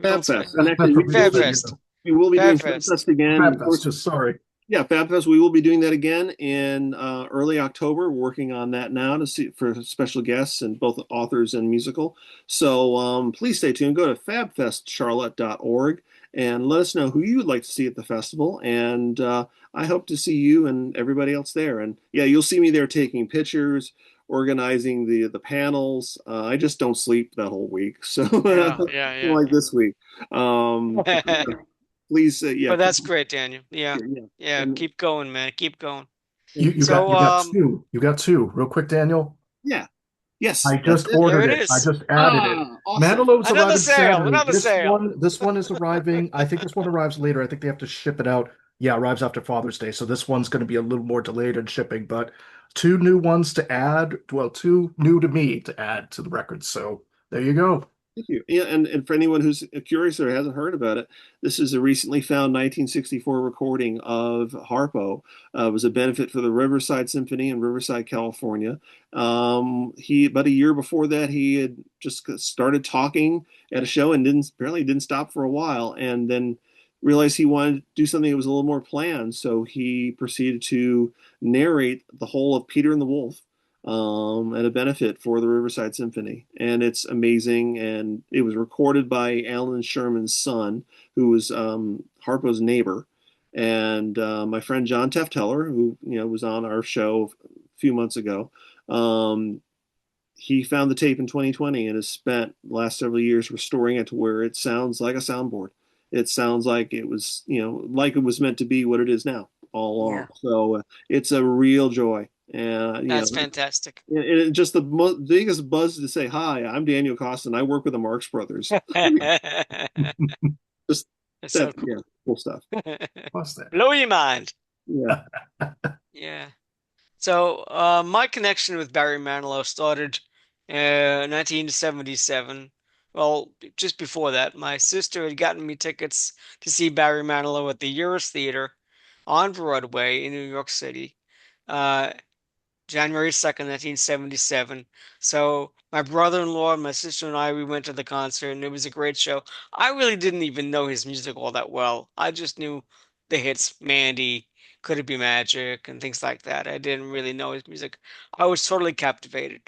Fab Beatles Fest, and actually People Fab say, Fest. we will be Fab doing Fab Fest. Fest again. Fab Of Fest, course, just sorry. yeah, Fab Fest. We will be doing that again in early October. Working on that now to see for special guests and both authors and musical. So please stay tuned. Go to fabfestcharlotte.org and let us know who you would like to see at the festival. And I hope to see you and everybody else there. And yeah, you'll see me there taking pictures, organizing the panels. I just don't sleep that whole week, so Yeah, yeah, like this week. But, yeah. please, yeah, But that's great, Daniel. Yeah. yeah, Yeah, and, keep going, man. Keep going. You and you got So, you got two. You got two. Real quick, Daniel. yeah, yes, I that's just it. there ordered it it. I is. just added it. Awesome. Manilow's Another arriving sale, Saturday. another sale. This one is arriving. I think this one arrives later. I think they have to ship it out. Yeah, arrives after Father's Day. So this one's going to be a little more delayed in shipping, but two new ones to add. Well, two new to me to add to the record. So there you go. Thank you. Yeah, and for anyone who's curious or hasn't heard about it, this is a recently found 1964 recording of Harpo. It was a benefit for the Riverside Symphony in Riverside, California. He about a year before that he had just started talking at a show and didn't stop for a while, and then realized he wanted to do something that was a little more planned. So he proceeded to narrate the whole of Peter and the Wolf at a benefit for the Riverside Symphony. And it's amazing. And it was recorded by Alan Sherman's son, who was Harpo's neighbor. And my friend John Tefteller, who was on our show a few months ago, um, he found the tape in 2020 and has spent the last several years restoring it to where it sounds like a soundboard. It sounds like it was, like it was meant to be what it is now all along. Yeah, So it's a real joy. And, that's fantastic. just the biggest buzz to say, hi, I'm Daniel Coston. I work with the Marx Brothers. That's Just so that, yeah, cool. cool stuff. What's that? Blow your mind. Yeah. Yeah. So, my connection with Barry Manilow started in 1977. Well, just before that, my sister had gotten me tickets to see Barry Manilow at the Eurus Theater on Broadway in New York City. Uh, January 2nd, 1977. So my brother-in-law and my sister and I, we went to the concert and it was a great show. I really didn't even know his music all that well. I just knew the hits, Mandy, Could It Be Magic, and things like that. I didn't really know his music. I was totally captivated.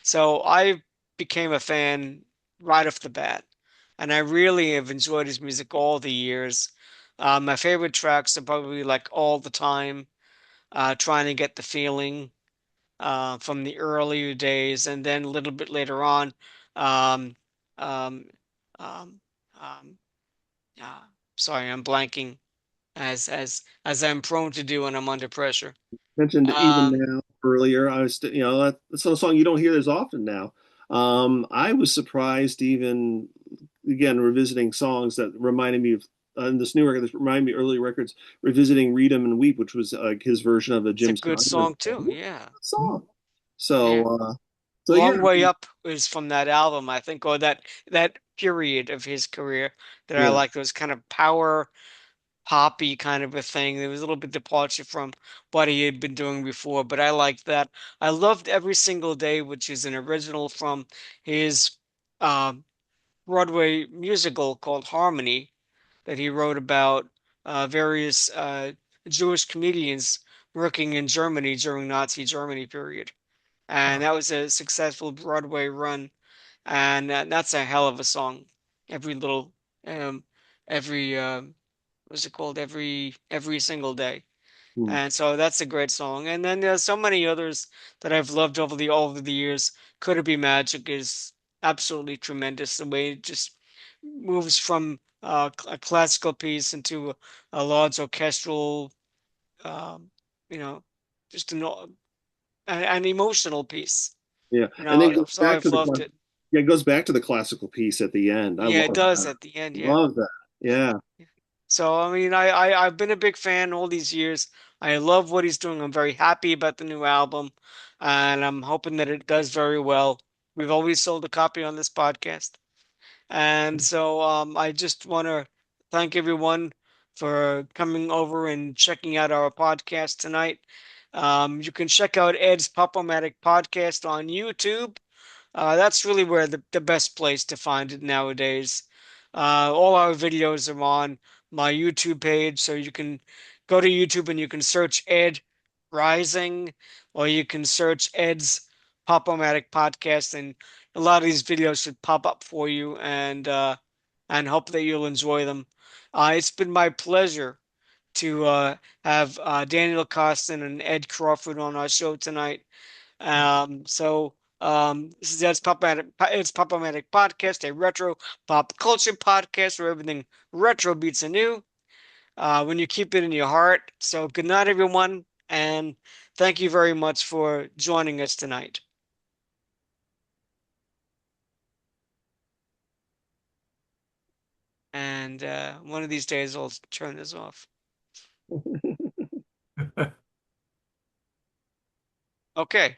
So I became a fan right off the bat. And I really have enjoyed his music all the years. My favorite tracks are probably like All the Time, Trying to Get the Feeling from the earlier days, and then a little bit later on, um, um, um, um, uh, sorry, I'm blanking as I'm prone to do when I'm under pressure. Mentioned even Um, now earlier. I was, that's a song you don't hear as often now. I was surprised even again revisiting songs that reminded me of in this new record that reminded me of early records, revisiting "Read 'Em and Weep," which was like his version of a it's a Jim good Scott song too. Yeah, song. So, yeah. so yeah, Long Way Up is from that album, I think, or that period of his career that I yeah. like. Those kind of power. poppy kind of a thing. There was a little bit departure from what he had been doing before, but I liked that. I loved Every Single Day, which is an original from his uh, Broadway musical called Harmony that he wrote about various Jewish comedians working in Germany during Nazi Germany period. And that was a successful Broadway run. And that's a hell of a song. Every little, um, every, what's it called? Every single day. Hmm. And so that's a great song. And then there's so many others that I've loved over the years. Could It Be Magic is absolutely tremendous. The way it just moves from a classical piece into a large orchestral, um, you know, just an emotional piece. Yeah, You and then know, goes so back I've to the loved it. yeah, it goes back to the classical piece at the end. I Yeah, love it does that. at the end. Yeah. Love that. Yeah. So I mean, I've been a big fan all these years. I love what he's doing. I'm very happy about the new album, and I'm hoping that it does very well. We've always sold a copy on this podcast. And so I just want to thank everyone for coming over and checking out our podcast tonight. You can check out Ed's Pop-O-Matic podcast on YouTube. That's really where the best place to find it nowadays. All our videos are on my YouTube page, so you can go to YouTube and you can search Ed Rising, or you can search Ed's Pop-O-Matic podcast, and a lot of these videos should pop up for you, and hope that you'll enjoy them. It's been my pleasure to have Daniel Coston and Ed Crawford on our show tonight. This is It's Pop-O-Matic Podcast, a retro pop culture podcast where everything retro beats anew. When you keep it in your heart. So good night, everyone, and thank you very much for joining us tonight. And one of these days I'll turn this off. Okay.